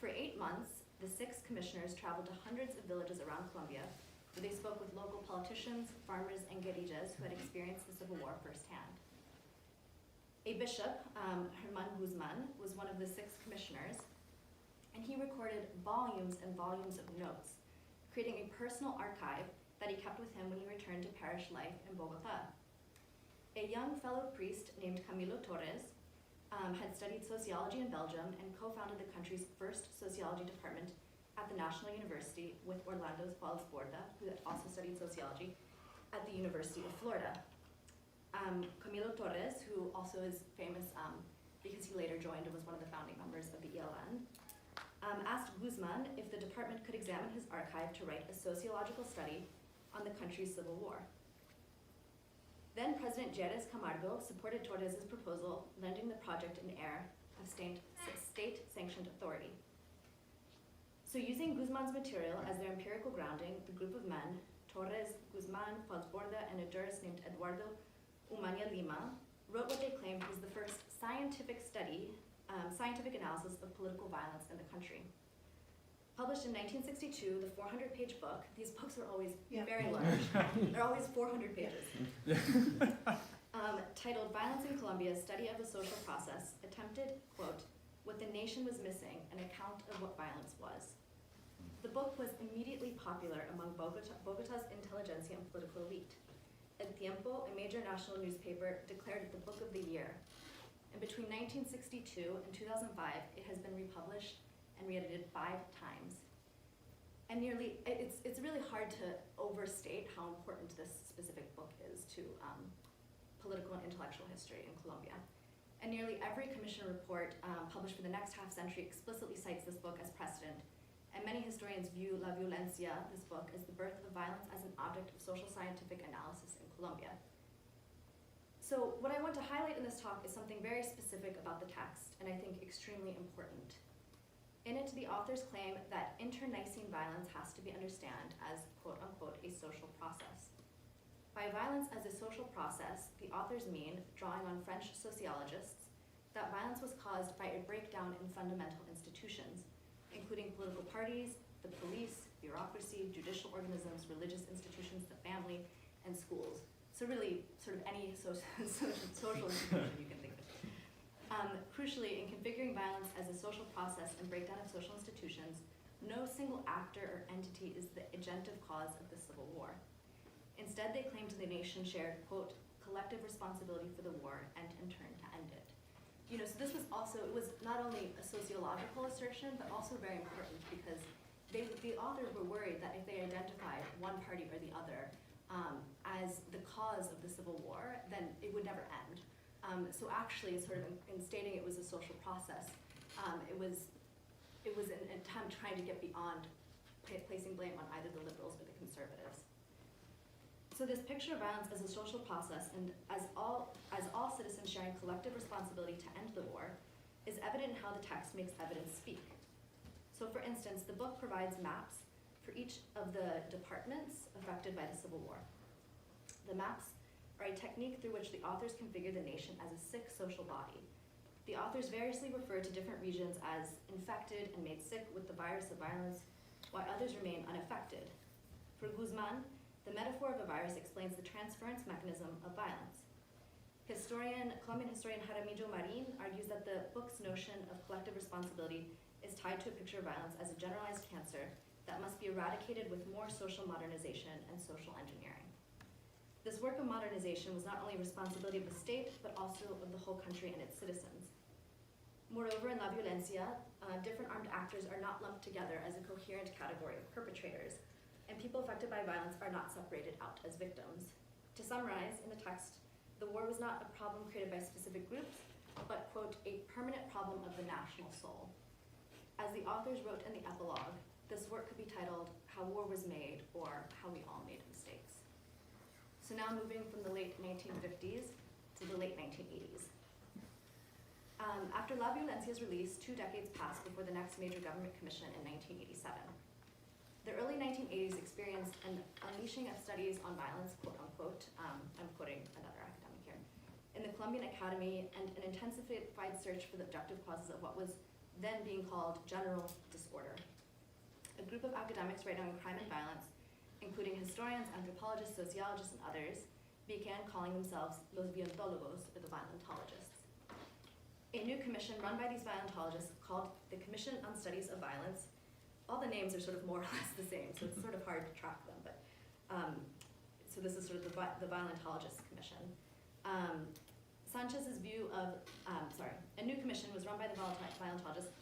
For 8 months, the 6 commissioners traveled to hundreds of villages around Colombia, where they spoke with local politicians, farmers, and guerrillas who had experienced the Civil War firsthand. A bishop, Herman Guzman, was one of the 6 commissioners, and he recorded volumes and volumes of notes, creating a personal archive that he kept with him when he returned to parish life in Bogota. A young fellow priest named Camilo Torres had studied sociology in Belgium and co-founded the country's first sociology department at the National University with Orlando Falsborda, who had also studied sociology at the University of Florida. Camilo Torres, who also is famous because he later joined and was one of the founding members of the ELN, asked Guzman if the department could examine his archive to write a sociological study on the country's civil war. Then President Jerez Camargo supported Torres' proposal, lending the project an air of state-sanctioned authority. So using Guzman's material as their empirical grounding, the group of men, Torres, Guzman, Falsborda, and a jurist named Eduardo Umaña Lima, wrote what they claimed was the first scientific analysis of political violence in the country. Published in 1962, the 400-page book, these books are always very large. They're always 400 pages. Titled Violence in Colombia, Study of the Social Process, attempted, quote, what the nation was missing, an account of what violence was. The book was immediately popular among Bogota's intelligentsia and political elite. El Tiempo, a major national newspaper, declared it the book of the year. And between 1962 and 2005, it has been republished and re-edited 5 times. And it's really hard to overstate how important this specific book is to political and intellectual history in Colombia. And nearly every commission report published for the next half century explicitly cites this book as precedent. And many historians view La Violencia, this book, as the birth of violence as an object of social scientific analysis in Colombia. So what I want to highlight in this talk is something very specific about the text, and I think extremely important. In it, the authors claim that internecine violence has to be understood as, quote unquote, a social process. By violence as a social process, the authors mean, drawing on French sociologists, that violence was caused by a breakdown in fundamental institutions, including political parties, the police, bureaucracy, judicial organisms, religious institutions, the family, and schools. So really, sort of any social institution you can think of. Crucially, in configuring violence as a social process and breakdown of social institutions, no single actor or entity is the agentive cause of the Civil War. Instead, they claimed the nation shared, quote, collective responsibility for the war and in turn to end it. So this was also, it was not only a sociological assertion, but also very important because the authors were worried that if they identified one party or the other as the cause of the Civil War, then it would never end. So actually, sort of in stating it was a social process, it was an attempt trying to get beyond placing blame on either the liberals or the conservatives. So this picture of violence as a social process and as all citizens sharing collective responsibility to end the war is evident in how the text makes evidence speak. So for instance, the book provides maps for each of the departments affected by the Civil War. The maps are a technique through which the authors configure the nation as a sick social body. The authors variously refer to different regions as infected and made sick with the virus of violence, while others remain unaffected. For Guzman, the metaphor of a virus explains the transference mechanism of violence. Colombian historian Jaramillo Marin argues that the book's notion of collective responsibility is tied to a picture of violence as a generalized cancer that must be eradicated with more social modernization and social engineering. This work of modernization was not only a responsibility of the state, but also of the whole country and its citizens. Moreover, in La Violencia, different armed actors are not lumped together as a coherent category of perpetrators, and people affected by violence are not separated out as victims. To summarize, in the text, the war was not a problem created by specific groups, but, quote, a permanent problem of the national soul. As the authors wrote in the epilogue, this work could be titled How War Was Made, or How We All Made Mistakes. So now moving from the late 1950s to the late 1980s. After La Violencia's release, 2 decades passed before the next major government commission in 1987. The early 1980s experienced an unleashing of studies on violence, quote unquote, I'm quoting another academic here, in the Colombian Academy, and an intensified search for the objective causes of what was then being called general disorder. A group of academics writing on crime and violence, including historians, anthropologists, sociologists, and others, began calling themselves los violentólogos, or the violentologists. A new commission run by these violentologists called the Commission on Studies of Violence. All the names are sort of more or less the same, so it's sort of hard to track them, but so this is sort of the Violentologists Commission. Sanchez's view of, a new commission was run by the violentologists,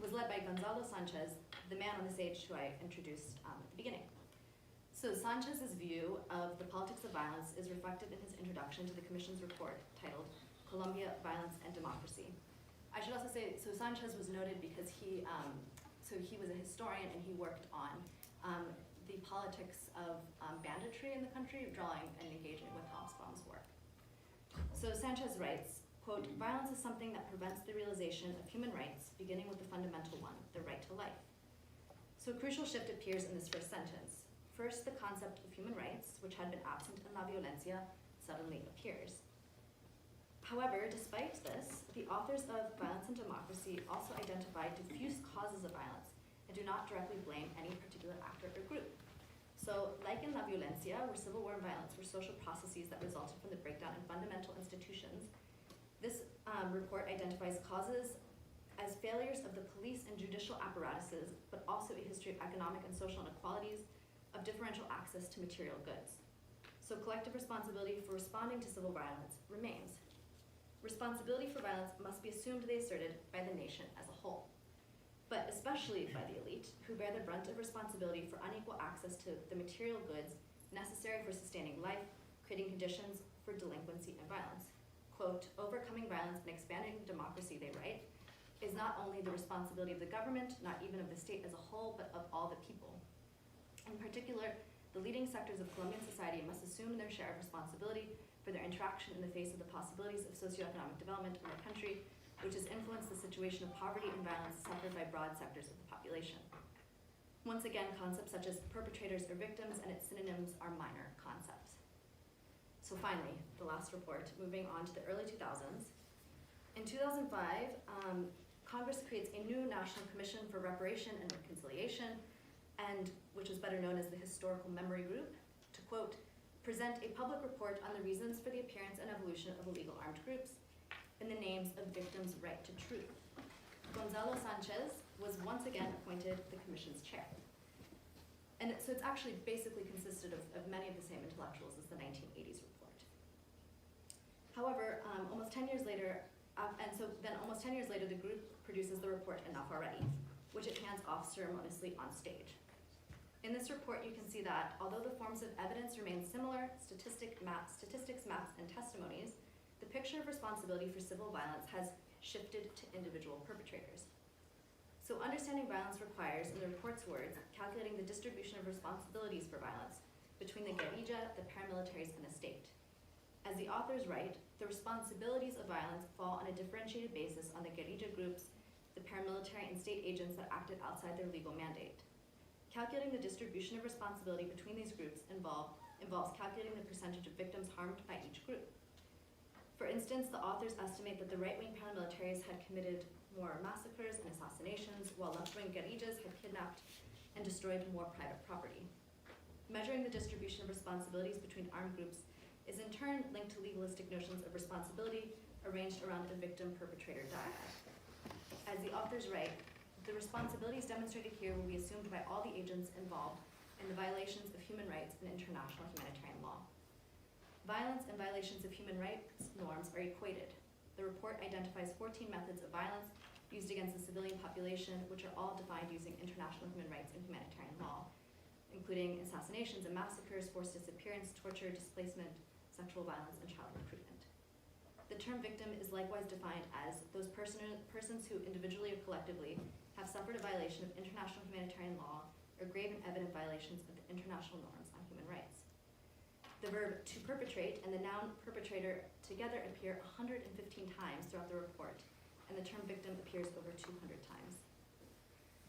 was led by Gonzalo Sanchez, the man on the stage who I introduced at the beginning. So Sanchez's view of the politics of violence is reflected in his introduction to the commission's report titled Colombia, Violence and Democracy. I should also say, so Sanchez was noted because he was a historian and he worked on the politics of banditry in the country, drawing and engaging with Hobsbawm's work. So Sanchez writes, quote, violence is something that prevents the realization of human rights, beginning with the fundamental one, the right to life. So a crucial shift appears in this first sentence. First, the concept of human rights, which had been absent in La Violencia, suddenly appears. However, despite this, the authors of Violence and Democracy also identify diffuse causes of violence and do not directly blame any particular actor or group. So, like in La Violencia, where civil war and violence were social processes that resulted from the breakdown in fundamental institutions, this report identifies causes as failures of the police and judicial apparatuses, but also a history of economic and social inequalities, of differential access to material goods. So collective responsibility for responding to civil violence remains. Responsibility for violence must be assumed, they asserted, by the nation as a whole, but especially by the elite, who bear the brunt of responsibility for unequal access to the material goods necessary for sustaining life, creating conditions for delinquency and violence. Quote, overcoming violence and expanding democracy, they write, is not only the responsibility of the government, not even of the state as a whole, but of all the people. In particular, the leading sectors of Colombian society must assume their share of responsibility for their interaction in the face of the possibilities of socioeconomic development in the country, which has influenced the situation of poverty and violence suffered by broad sectors of the population. Once again, concepts such as perpetrators or victims and its synonyms are minor concepts. So finally, the last report, moving on to the early 2000s. In 2005, Congress creates a new National Commission for Reparation and Reconciliation, and which was better known as the Historical Memory Group, to quote, present a public report on the reasons for the appearance and evolution of illegal armed groups in the names of victims' right to truth. Gonzalo Sanchez was once again appointed the commission's chair. And so it's actually basically consisted of many of the same intellectuals as the 1980s report. However, almost 10 years later, the group produces the report Enough Already, which it hands off ceremoniously on stage. In this report, you can see that although the forms of evidence remain similar, statistics, maps, and testimonies, the picture of responsibility for civil violence has shifted to individual perpetrators. So understanding violence requires, in the report's words, calculating the distribution of responsibilities for violence between the guerrilla, the paramilitaries, and the state. As the authors write, the responsibilities of violence fall on a differentiated basis on the guerrilla groups, the paramilitary and state agents that acted outside their legal mandate. Calculating the distribution of responsibility between these groups involves calculating the percentage of victims harmed by each group. For instance, the authors estimate that the right-wing paramilitaries had committed more massacres and assassinations, while left-wing guerrillas had kidnapped and destroyed more private property. Measuring the distribution of responsibilities between armed groups is in turn linked to legalistic notions of responsibility arranged around the victim-perpetrator dyad. As the authors write, the responsibilities demonstrated here will be assumed by all the agents involved in the violations of human rights and international humanitarian law. Violence and violations of human rights norms are equated. The report identifies 14 methods of violence used against the civilian population, which are all defined using international human rights and humanitarian law, including assassinations and massacres, forced disappearance, torture, displacement, sexual violence, and child recruitment. The term victim is likewise defined as those persons who individually or collectively have suffered a violation of international humanitarian law or grave and evident violations of the international norms on human rights. The verb to perpetrate and the noun perpetrator together appear 115 times throughout the report, and the term victim appears over 200 times.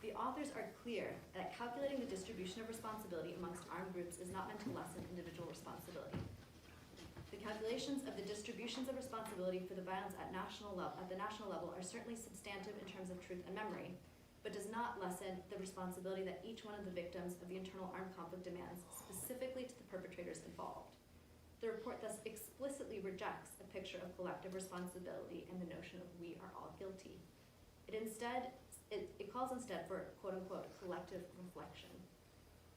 The authors are clear that calculating the distribution of responsibility amongst armed groups is not meant to lessen individual responsibility. The calculations of the distributions of responsibility for the violence at the national level are certainly substantive in terms of truth and memory, but does not lessen the responsibility that each one of the victims of the internal armed conflict demands specifically to the perpetrators involved. The report thus explicitly rejects a picture of collective responsibility and the notion of we are all guilty. It calls instead for quote-unquote collective reflection.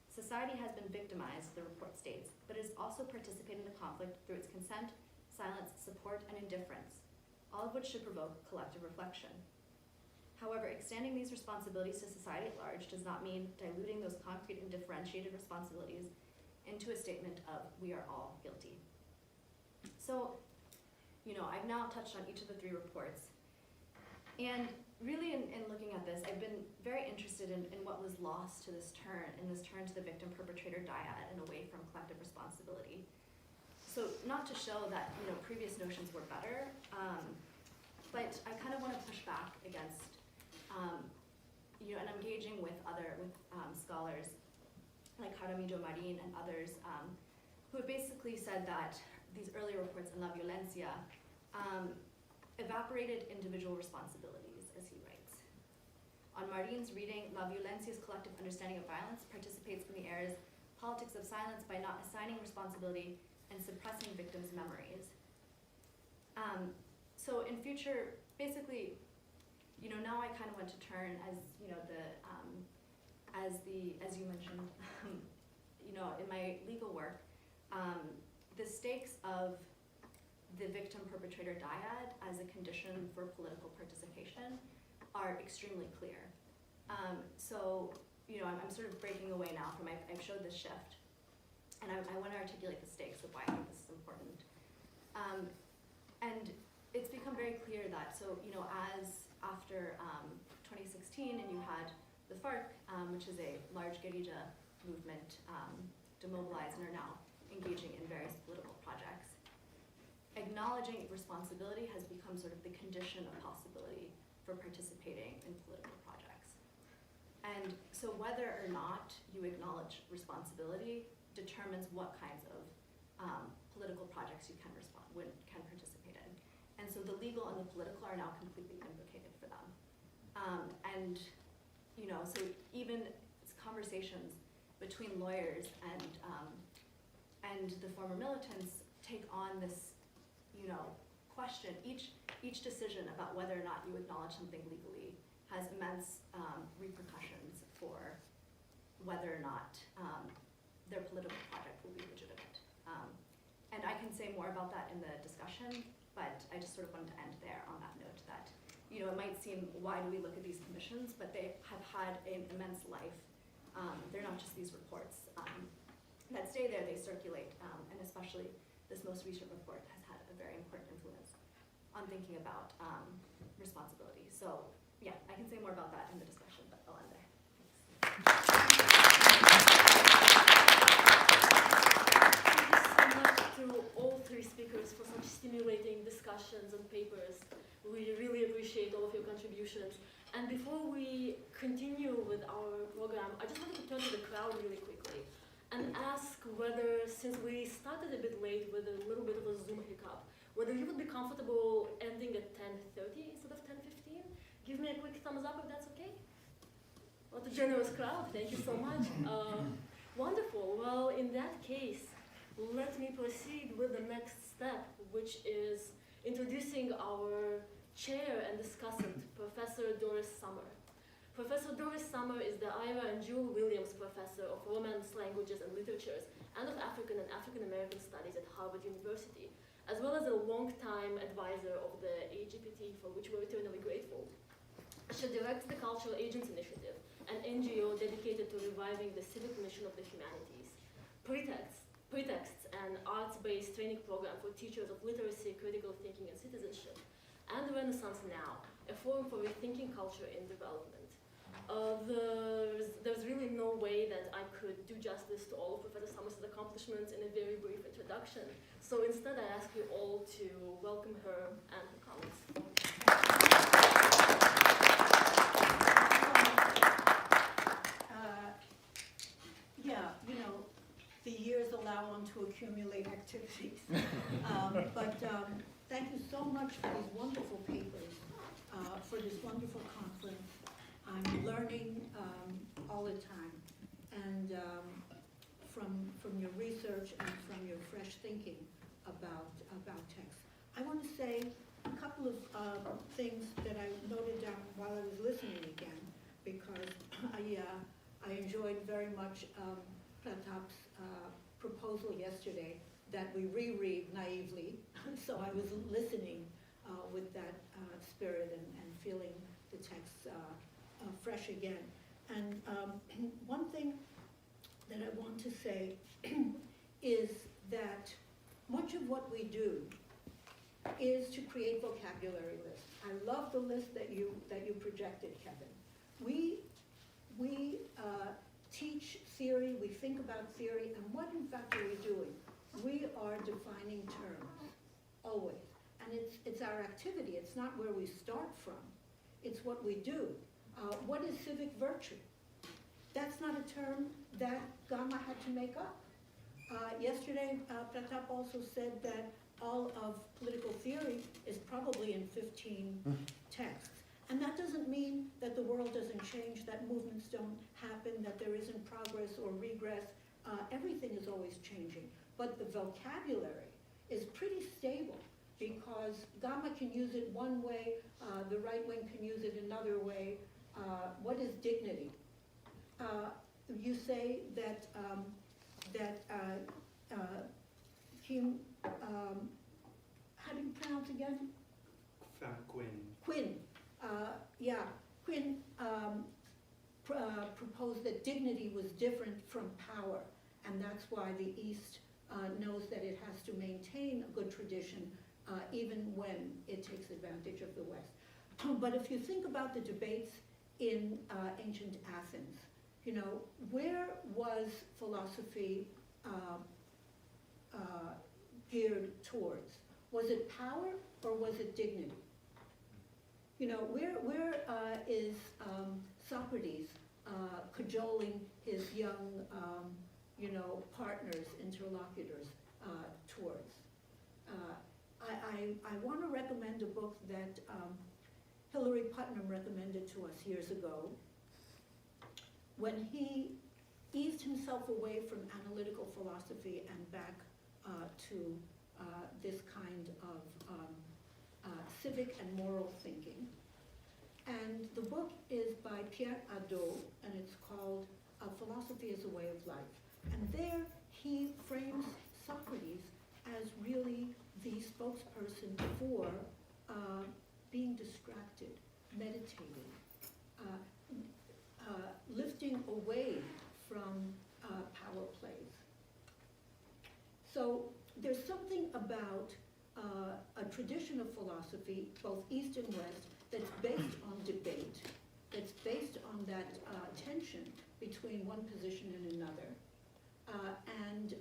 Society has been victimized, the report states, but is also participating in the conflict through its consent, silence, support, and indifference, all of which should provoke collective reflection. However, extending these responsibilities to society at large does not mean diluting those concrete and differentiated responsibilities into a statement of we are all guilty. So, I've now touched on each of the three reports. And really in looking at this, I've been very interested in what was lost to this turn to the victim-perpetrator dyad and away from collective responsibility. So not to show that previous notions were better, but I kind of want to push back against and engaging with scholars like Jaramillo Marin and others who have basically said that these early reports in La Violencia evaporated individual responsibilities, as he writes. On Marin's reading, La Violencia's collective understanding of violence participates in the era's politics of silence by not assigning responsibility and suppressing victims' memories. So in future, basically, now I kind of want to turn as you mentioned, in my legal work, the stakes of the victim-perpetrator dyad as a condition for political participation are extremely clear. So, I'm sort of breaking away now from, I've showed this shift, and I want to articulate the stakes of why I think this is important. And it's become very clear that, as after 2016, and you had the FARC, which is a large guerrilla movement, demobilized and are now engaging in various political projects. Acknowledging responsibility has become sort of the condition of possibility for participating in political projects. And so whether or not you acknowledge responsibility determines what kinds of political projects you can participate in. And so the legal and the political are now completely imbricated for them. And so even conversations between lawyers and the former militants take on this, question. Each decision about whether or not you acknowledge something legally has immense repercussions for whether or not their political project will be legitimate. And I can say more about that in the discussion, but I just sort of wanted to end there on that note that, it might seem, why do we look at these commissions, but they have had an immense life. They're not just these reports that stay there, they circulate, and especially this most recent report has had a very important influence on thinking about responsibility. So yeah, I can say more about that in the discussion, but I'll end there. Thanks. Thank you so much to all three speakers for such stimulating discussions and papers. We really appreciate all of your contributions. And before we continue with our program, I just wanted to turn to the crowd really quickly and ask whether, since we started a bit late with a little bit of a Zoom hiccup, whether you would be comfortable ending at 10:30 instead of 10:15? Give me a quick thumbs up if that's okay. What a generous crowd, thank you so much. Wonderful, well, in that case, let me proceed with the next step, which is introducing our chair and discussant, Professor Doris Sommer. Professor Doris Sommer is the Ira and Jewel Williams Professor of Romance Languages and Literatures and of African and African American Studies at Harvard University, as well as a long-time advisor of the AGPT, for which we're eternally grateful. She directs the Cultural Agents Initiative, an NGO dedicated to reviving the civic mission of the humanities. Pretexts, an arts-based training program for teachers of literacy, critical thinking, and citizenship. And Renaissance Now, a forum for rethinking culture in development. There's really no way that I could do justice to all of Professor Sommer's accomplishments in a very brief introduction. So instead, I ask you all to welcome her and her comments. The years allow one to accumulate activities. Thank you so much for these wonderful papers, for this wonderful conference. I'm learning all the time, and from your research and from your fresh thinking about text. I want to say a couple of things that I noted down while I was listening again, because I enjoyed very much Pratap's proposal yesterday that we reread naively. So I was listening with that spirit and feeling the text fresh again. And one thing that I want to say is that much of what we do is to create vocabulary lists. I love the list that you projected, Kevin. We teach theory, we think about theory, and what in fact are we doing? We are defining terms, always. And it's our activity, it's not where we start from, it's what we do. What is civic virtue? That's not a term that Gama had to make up. Yesterday, Pratap also said that all of political theory is probably in 15 texts. And that doesn't mean that the world doesn't change, that movements don't happen, that there isn't progress or regress. Everything is always changing. But the vocabulary is pretty stable because Gama can use it one way, the right wing can use it another way. What is dignity? You say that Kim, how do you pronounce again? Quinn. Quinn proposed that dignity was different from power, and that's why the East knows that it has to maintain a good tradition even when it takes advantage of the West. But if you think about the debates in ancient Athens, where was philosophy geared towards? Was it power or was it dignity? Where is Socrates cajoling his young, partners, interlocutors? towards. I want to recommend a book that Hilary Putnam recommended to us years ago when he eased himself away from analytical philosophy and back to this kind of civic and moral thinking. And the book is by Pierre Hadot, and it's called Philosophy as a Way of Life. And there he frames Socrates as really the spokesperson for being distracted, meditating, lifting away from power plays. So there's something about a tradition of philosophy, both East and West, that's based on debate, that's based on that tension between one position and another. And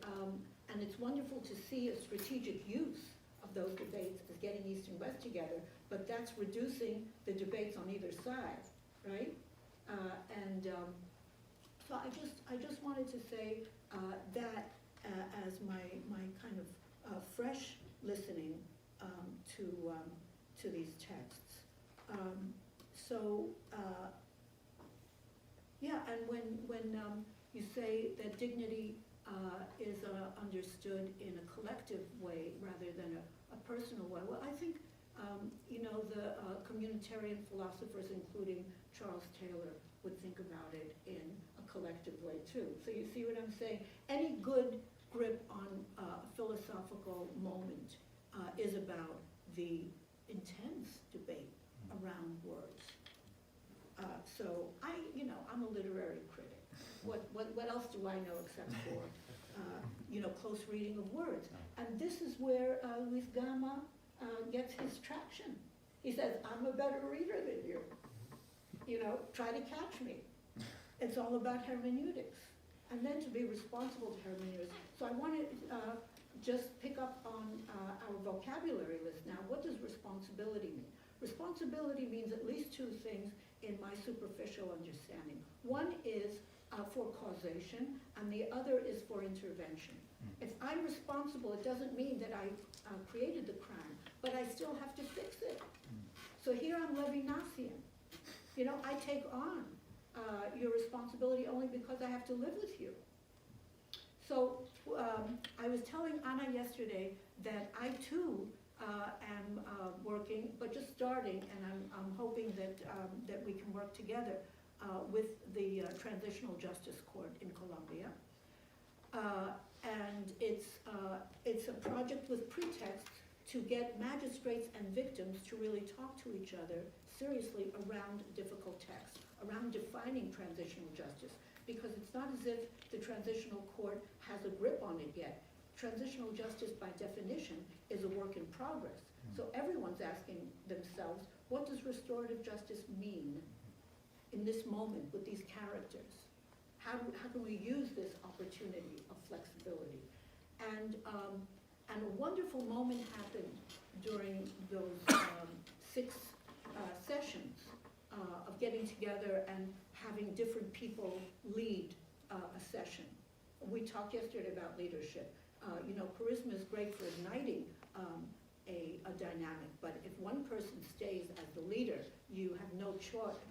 it's wonderful to see a strategic use of those debates as getting East and West together, but that's reducing the debates on either side, right? So I just wanted to say that as my kind of fresh listening to these texts. Yeah, and when you say that dignity is understood in a collective way rather than a personal way, well, I think the communitarian philosophers, including Charles Taylor, would think about it in a collective way too. So you see what I'm saying? Any good grip on a philosophical moment is about the intense debate around words. So I'm a literary critic. What else do I know except for close reading of words? And this is where Luis Gama gets his traction. He says, I'm a better reader than you. Try to catch me. It's all about hermeneutics. And then to be responsible to hermeneutics. So I want to just pick up on our vocabulary list now. What does responsibility mean? Responsibility means at least two things in my superficial understanding. One is for causation, and the other is for intervention. If I'm responsible, it doesn't mean that I created the crime, but I still have to fix it. So here I'm Levinasian. I take on your responsibility only because I have to live with you. So I was telling Anna yesterday that I too am working, but just starting, and I'm hoping that we can work together with the Transitional Justice Court in Colombia. And it's a project with pretexts to get magistrates and victims to really talk to each other seriously around difficult texts, around defining transitional justice, because it's not as if the transitional court has a grip on it yet. Transitional justice, by definition, is a work in progress. So everyone's asking themselves, what does restorative justice mean in this moment with these characters? How can we use this opportunity of flexibility? And a wonderful moment happened during those 6 sessions of getting together and having different people lead a session. We talked yesterday about leadership. Charisma is great for igniting a dynamic, but if one person stays as the leader, you have no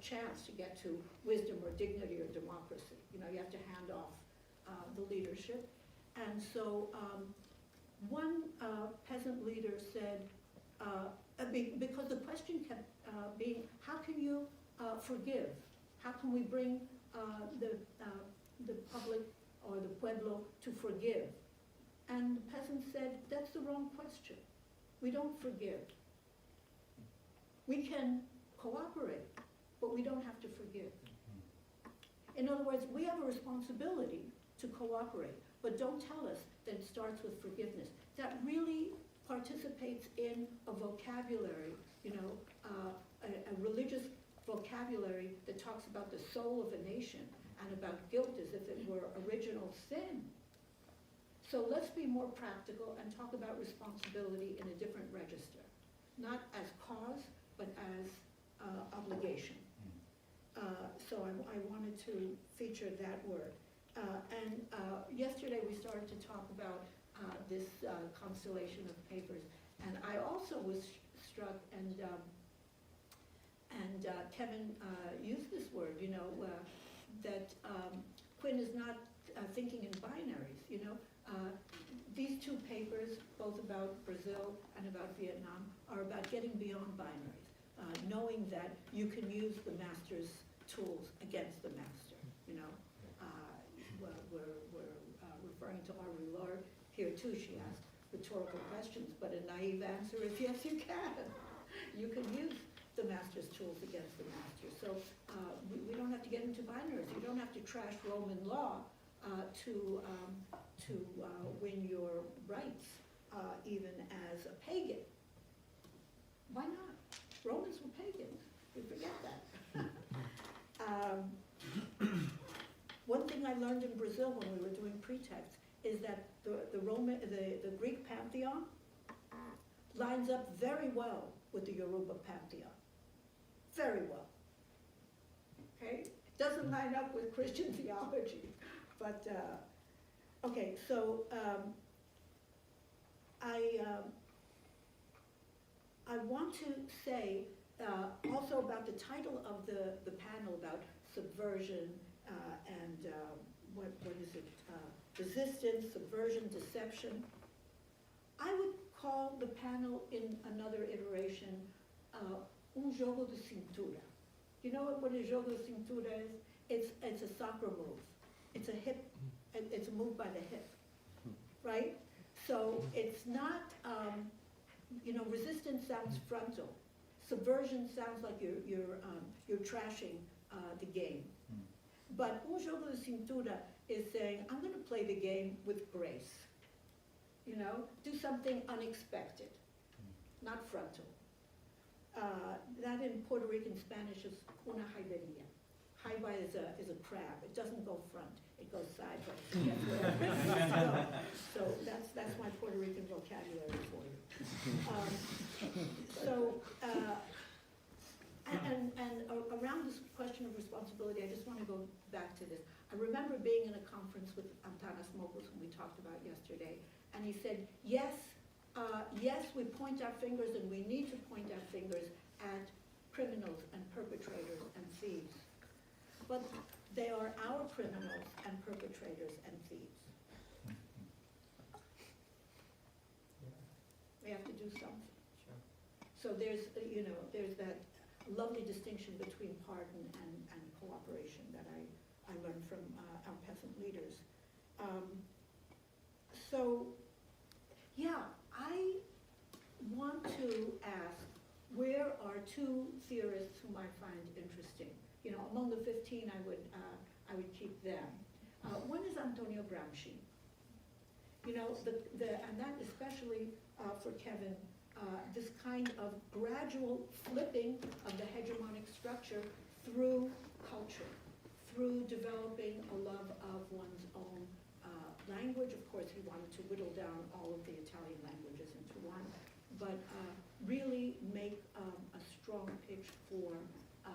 chance to get to wisdom or dignity or democracy. You have to hand off the leadership. And so one peasant leader said, because the question kept being, how can you forgive? How can we bring the public or the pueblo to forgive? And the peasant said, that's the wrong question. We don't forgive. We can cooperate, but we don't have to forgive. In other words, we have a responsibility to cooperate, but don't tell us that it starts with forgiveness. That really participates in a vocabulary, a religious vocabulary that talks about the soul of a nation and about guilt as if it were original sin. So let's be more practical and talk about responsibility in a different register, not as cause, but as obligation. So I wanted to feature that word. And yesterday we started to talk about this constellation of papers. And I also was struck, and Kevin used this word, that Quinn is not thinking in binaries, These two papers, both about Brazil and about Vietnam, are about getting beyond binaries, knowing that you can use the master's tools against the master, We're referring to Audre Lorde here too. She asked rhetorical questions, but a naive answer is yes, you can. You can use the master's tools against the master. So we don't have to get into binaries. You don't have to trash Roman law to win your rights, even as a pagan. Why not? Romans were pagans. We forget that. One thing I learned in Brazil when we were doing pretext is that the Greek pantheon lines up very well with the Yoruba pantheon. Very well. Okay? It doesn't line up with Christian theology, but okay. So I want to say also about the title of the panel about subversion and what is it? Resistance, subversion, deception. I would call the panel in another iteration jogo de cintura. You know what a jogo de cintura is? It's a soccer move. It's a hip. It's a move by the hip, right? So it's not. Resistance sounds frontal. Subversion sounds like you're trashing the game. But un jogo de cintura is saying, I'm going to play the game with grace. Do something unexpected, not frontal. That in Puerto Rican Spanish is una jaibería. Jaiba is a crab. It doesn't go front. It goes sideways. So that's my Puerto Rican vocabulary for you. Around this question of responsibility, I just want to go back to this. I remember being in a conference with Antanas Mopus, whom we talked about yesterday, and he said, yes, we point our fingers, and we need to point our fingers at criminals and perpetrators and thieves. But they are our criminals and perpetrators and thieves. We have to do something. Sure. So there's that lovely distinction between pardon and cooperation that I learned from our peasant leaders. I want to ask, where are two theorists whom I find interesting? Among the 15, I would keep them. One is Antonio Gramsci. And that especially for Kevin, this kind of gradual flipping of the hegemonic structure through culture, through developing a love of one's own language. Of course, he wanted to whittle down all of the Italian languages into one, but really make a strong pitch for a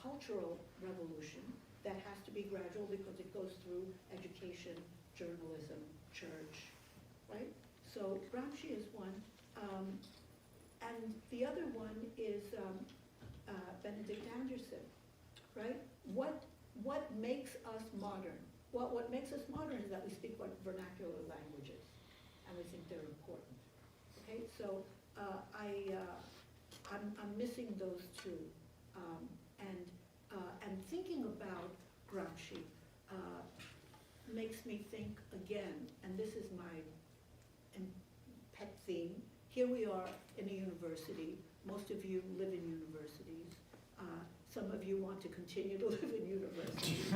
cultural revolution that has to be gradual because it goes through education, journalism, church, right? So Gramsci is one. And the other one is Benedict Anderson, right? What makes us modern? What makes us modern is that we speak vernacular languages, and we think they're important. Okay, so I'm missing those two, and thinking about Gramsci makes me think again, and this is my pet theme. Here we are in a university. Most of you live in universities. Some of you want to continue to live in universities.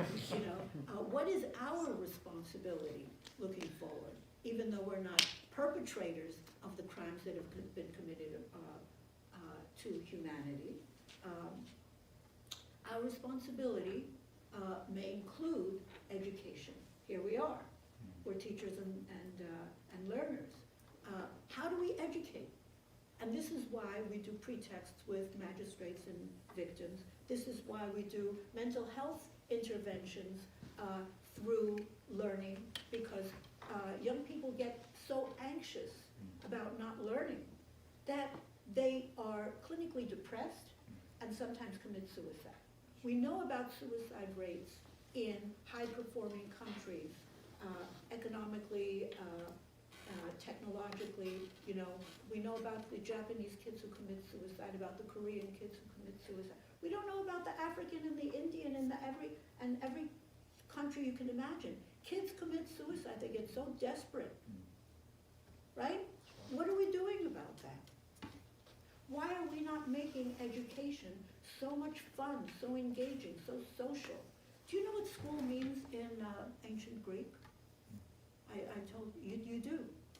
What is our responsibility looking forward, even though we're not perpetrators of the crimes that have been committed to humanity? Our responsibility may include education. Here we are. We're teachers and learners. How do we educate? And this is why we do pretexts with magistrates and victims. This is why we do mental health interventions through learning, because young people get so anxious about not learning that they are clinically depressed and sometimes commit suicide. We know about suicide rates in high-performing countries, economically, technologically. You know, we know about the Japanese kids who commit suicide, about the Korean kids who commit suicide. We don't know about the African and the Indian and every country you can imagine. Kids commit suicide, they get so desperate, right? What are we doing about that? Why are we not making education so much fun, so engaging, so social? Do you know what school means in ancient Greek? I told you, you do.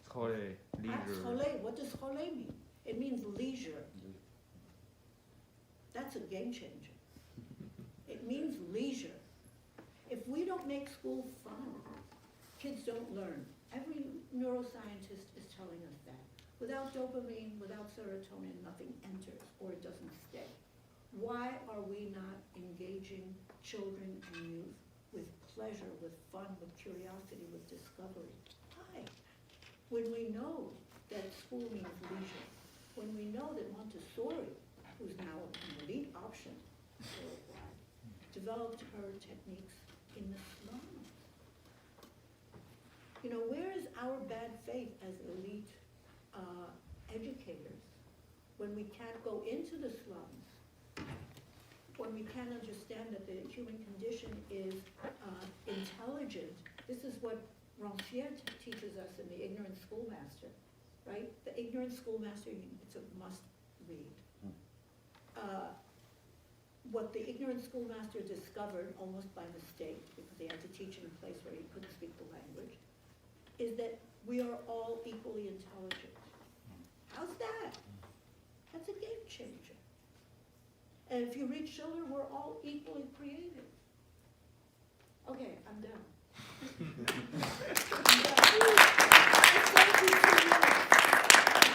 Schole, leisure. Schole, what does schole mean? It means leisure. That's a game changer. It means leisure. If we don't make school fun, kids don't learn. Every neuroscientist is telling us that. Without dopamine, without serotonin, nothing enters or it doesn't stay. Why are we not engaging children and youth with pleasure, with fun, with curiosity, with discovery? Why? When we know that school means leisure, when we know that Montessori, who's now an elite option worldwide, developed her techniques in the slums. You know, where is our bad faith as elite educators when we can't go into the slums, when we can't understand that the human condition is intelligent? This is what Rancière teaches us in The Ignorant Schoolmaster, right? The Ignorant Schoolmaster, it's a must read. What the Ignorant Schoolmaster discovered, almost by mistake, because he had to teach in a place where he couldn't speak the language, is that we are all equally intelligent. How's that? That's a game changer. And if you read Schiller, we're all equally creative. Okay, I'm done.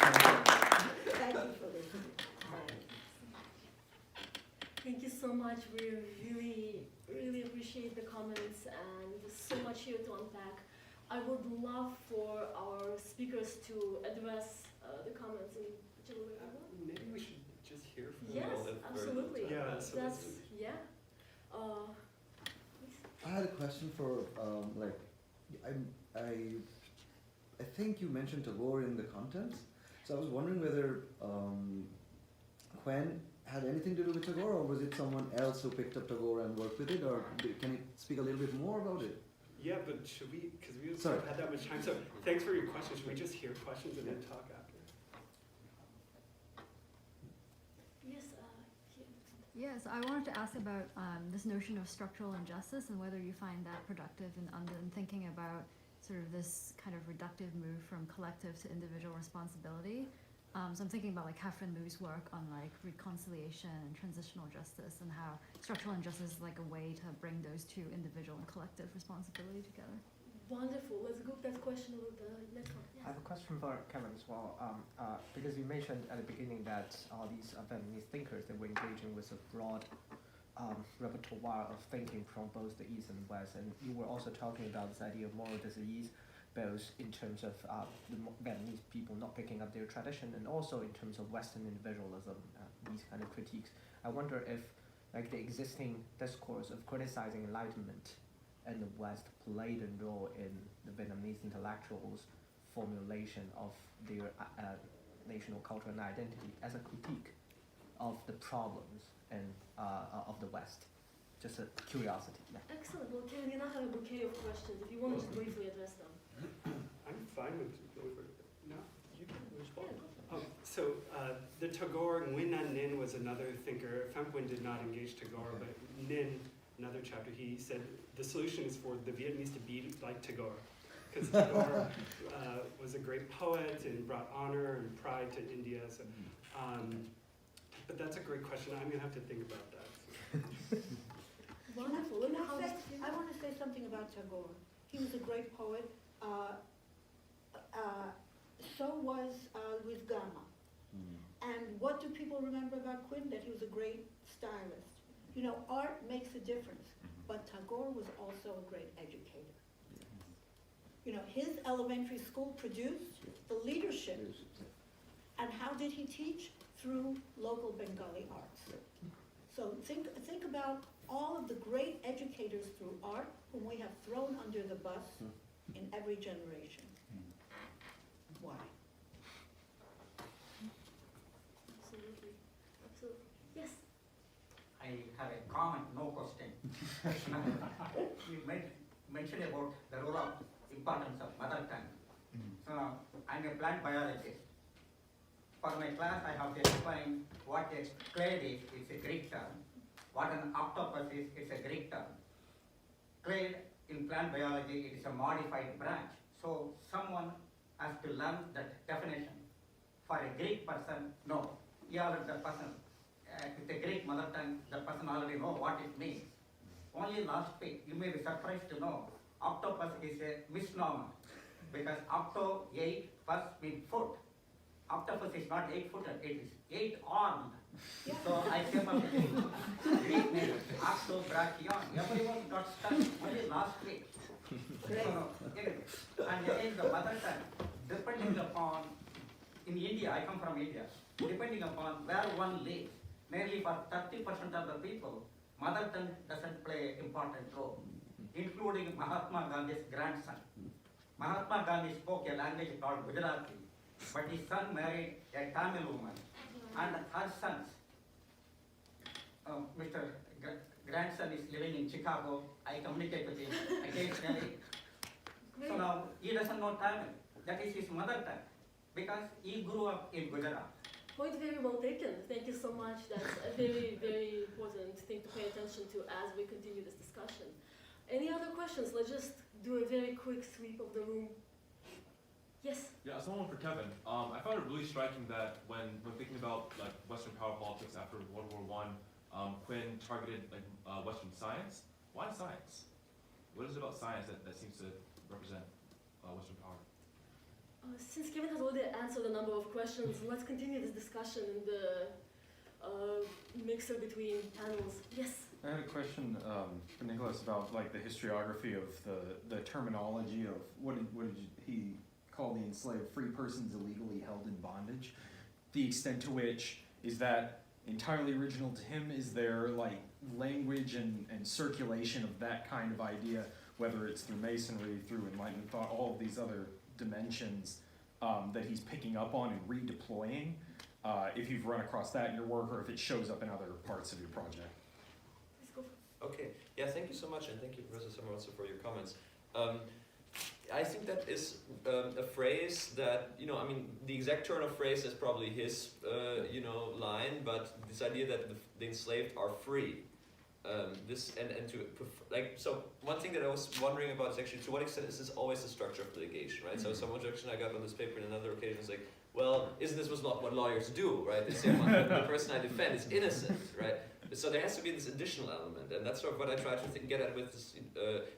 Thank you for listening. Thank you so much. We really appreciate the comments and there's so much here to unpack. I would love for our speakers to address the comments in whichever way you want. Maybe we should just hear from Yes, all if we're- absolutely. Yeah, so That's, let's- yeah. I had a question for I think you mentioned Tagore in the contents, so I was wondering whether Quen had anything to do with Tagore, or was it someone else who picked up Tagore and worked with it, or can you speak a little bit more about it? Yeah, but should we, because we Sorry. haven't had that much time, so thanks for your question. Should we just hear questions and then talk after? Yes, here. Yes, I wanted to ask about this notion of structural injustice and whether you find that productive in thinking about sort of this kind of reductive move from collective to individual responsibility. So I'm thinking about like Catherine Liu's work on like reconciliation and transitional justice and how structural injustice is like a way to bring those two individual and collective responsibility together. Wonderful. Let's group that question over the next one. I have a question for Kevin as well, because you mentioned at the beginning that all these Vietnamese thinkers, they were engaging with a broad repertoire of thinking from both the East and West, and you were also talking about this idea of moral disease, both in terms of the Vietnamese people not picking up their tradition, and also in terms of Western individualism, these kind of critiques. I wonder if like the existing discourse of criticizing Enlightenment and the West played a role in the Vietnamese intellectuals' formulation of their national culture and identity as a critique of the problems and of the West. Just a curiosity. Yeah. Excellent. Well, Kevin, you now have a bouquet of questions. If you want to just briefly address them. I'm fine with over. No? You can respond. So the Tagore, Nguyen Anh Ninh was another thinker. Pham Nguyen did not engage Tagore, but Ninh, another chapter, he said the solution is for the Vietnamese to be like Tagore. Because Tagore was a great poet and brought honor and pride to India. So, but that's a great question. I'm going to have to think about that. Wonderful. Can How I, does- I want to say something about Tagore. He was a great poet. So was Luis Gama. And what do people remember about Quinn? That he was a great stylist. You know, art makes a difference, but Tagore was also a great educator. You know, his elementary school produced the leadership. And how did he teach? Through local Bengali arts. So think about all of the great educators through art whom we have thrown under the bus in every generation. Why? Absolutely. Absolutely. Yes. I have a comment, no question. You mentioned about the role of importance of mother tongue. So I'm a plant biologist. For my class, I have to explain what a clade is. It's a Greek term. What an octopus is, it's a Greek term. Clade in plant biology, it is a modified branch. So someone has to learn that definition. For a Greek person, no. The person with a Greek mother tongue, the person already know what it means. Only last week, you may be surprised to know, octopus is a misnomer. Because octo, 8, pus means foot. Octopus is not 8-footed, it is 8-armed. Yeah. So I came up with a Greek name, octobrachion. Everyone got stuck only last week. Great. Anyway, and again the mother tongue, depending upon, in India, I come from India, depending upon where one lives, nearly for 30% of the people, mother tongue doesn't play an important role, including Mahatma Gandhi's grandson. Mahatma Gandhi spoke a language called Gujarati, but his son married a Tamil woman, and her sons, Mr. Grandson is living in Chicago. I communicate with him occasionally. So now he doesn't know Tamil. That is his mother tongue, because he grew up in Gujarat. Point very well taken. Thank you so much. That's a very, very important thing to pay attention to as we continue this discussion. Any other questions? Let's just do a very quick sweep of the room. Yes? Yeah, someone for Kevin. I found it really striking that when thinking about like Western power politics after World War I, Quinn targeted like Western science. Why science? What is it about science that seems to represent Western power? Since Kevin has already answered a number of questions, let's continue this discussion in the mixer between panels. Yes? I had a question for Nicholas about like the historiography of the terminology of what did he call the enslaved free persons illegally held in bondage. The extent to which is that entirely original to him? Is there like language and circulation of that kind of idea, whether it's through Masonry, through Enlightenment thought, all of these other dimensions that he's picking up on and redeploying? If you've run across that in your work, or if it shows up in other parts of your project. Please go. Okay, yeah, thank you so much, and thank you, Professor Sommer, also for your comments. I think that is a phrase that, you know, I mean, the exact turn of phrase is probably his, you know, line, but this idea that the enslaved are free. So one thing that I was wondering about is actually to what extent is this always the structure of litigation, right? So some objection I got on this paper in another occasion is like, well, isn't this what lawyers do, right? They say the person I defend is innocent, right? So there has to be this additional element, and that's sort of what I try to get at with this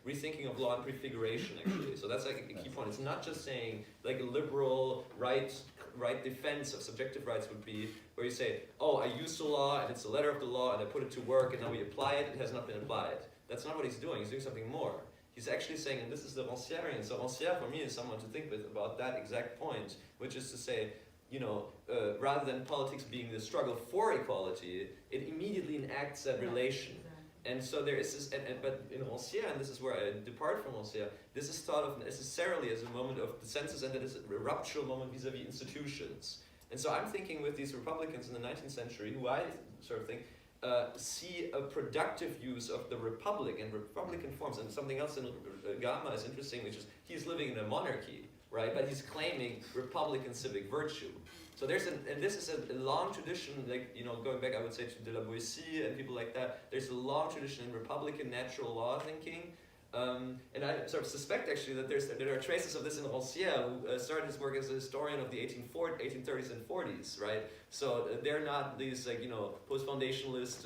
rethinking of law and prefiguration, actually. So that's like a key point. It's not just saying like a liberal right defense of subjective rights would be where you say, oh, I used the law and it's the letter of the law and I put it to work and now we apply it. It has not been applied. That's not what he's doing. He's doing something more. He's actually saying, and this is the Rancièrean. So Rancière for me is someone to think with about that exact point, which is to say, you know, rather than politics being the struggle for equality, it immediately enacts that relation. And so there is this, but in Rancière, and this is where I depart from Rancière, this is thought of necessarily as a moment of the census, and that is a ruptural moment vis-a-vis institutions. And so I'm thinking with these Republicans in the 19th century, who I sort of think see a productive use of the Republic and Republican forms. And something else in Gama is interesting, which is he's living in a monarchy, right? But he's claiming Republican civic virtue. So there's and this is a long tradition, like, you know, going back, I would say, to de la Boétie and people like that. There's a long tradition in Republican natural law thinking. And I sort of suspect, actually, that there are traces of this in Rancière, who started his work as a historian of the 1830s and 40s, right? So they're not these post-foundationalist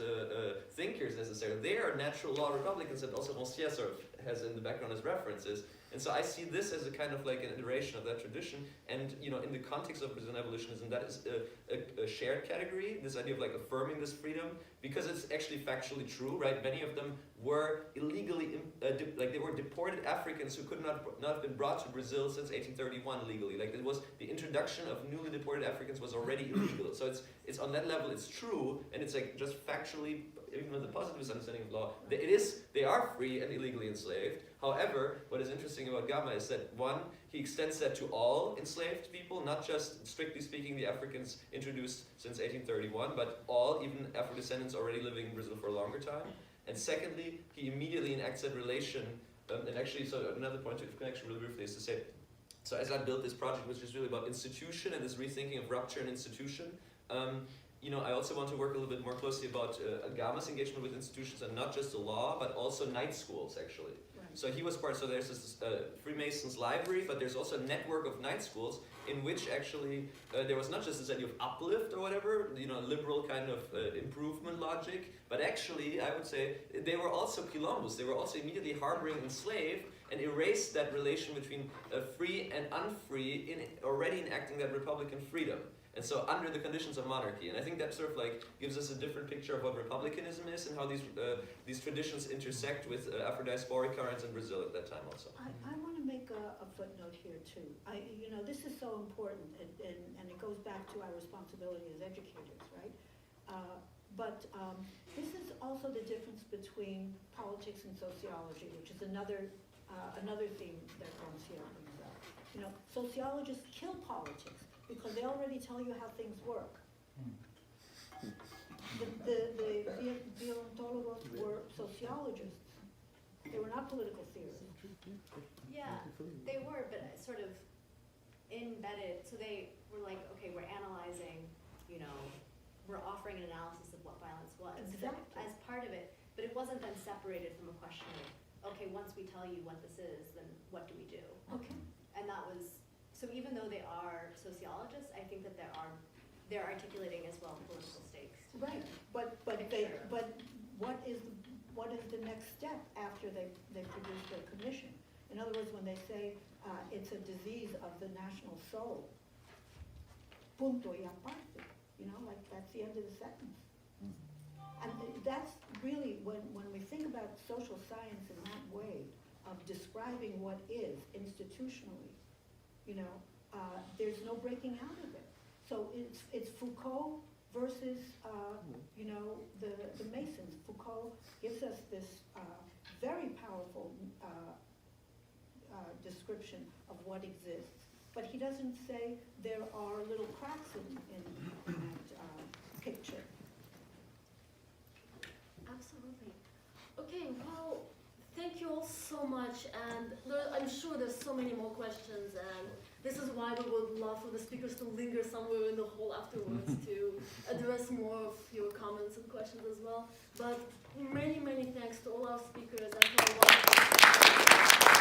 thinkers necessarily. They are natural law Republicans that also Rancière sort of has in the background as references. And so I see this as a kind of like an iteration of that tradition. And in the context of Brazilian abolitionism, that is a shared category. This idea of like affirming this freedom, because it's actually factually true, right? Many of them were illegally, they were deported Africans who could not have been brought to Brazil since 1831 legally. Like it was the introduction of newly deported Africans was already illegal. So it's on that level it's true, and it's like just factually, even with the positivist understanding of law, they are free and illegally enslaved. However, what is interesting about Gama is that one, he extends that to all enslaved people, not just strictly speaking the Africans introduced since 1831, but all, even Afro-descendants already living in Brazil for a longer time. And secondly, he immediately enacts that relation, and actually, so another point of connection really briefly is to say, so as I built this project, which is really about institution and this rethinking of rupture and institution, I also want to work a little bit more closely about Gama's engagement with institutions, and not just the law, but also night schools, actually. Right. So he was part, so there's this Freemasons library, but there's also a network of night schools in which actually there was not just this idea of uplift or whatever, liberal kind of improvement logic, but actually, I would say, they were also quilombos. They were also immediately harboring enslaved and erased that relation between free and unfree in already enacting that republican freedom. And so under the conditions of monarchy. And I think that sort of like gives us a different picture of what republicanism is and how these traditions intersect with Afro-diasporic currents in Brazil at that time also. I want to make a footnote here too. This is so important, and it goes back to our responsibility as educators, right? But this is also the difference between politics and sociology, which is another theme that Rancière brings up. Sociologists kill politics because they already tell you how things work. The Viontólogos were sociologists. They were not political theorists. Yeah, they were, but sort of embedded. So they were like, okay, we're analyzing, we're offering an analysis of what violence was. Exactly. As part of it, but it wasn't then separated from a question of, okay, once we tell you what this is, then what do we do? Okay. And that was, so even though they are sociologists, I think that they're articulating as well political stakes. Right, but what is the next step after they produce their commission? In other words, when they say it's a disease of the national soul, punto y aparte, like that's the end of the sentence. And that's really, when we think about social science in that way of describing what is institutionally, there's no breaking out of it. So it's Foucault versus the Masons. Foucault gives us this very powerful description of what exists, but he doesn't say there are little cracks in that picture. Absolutely. Okay, well, thank you all so much, and I'm sure there's so many more questions, and this is why we would love for the speakers to linger somewhere in the hall afterwards to address more of your comments and questions as well. But many, many thanks to all our speakers and to our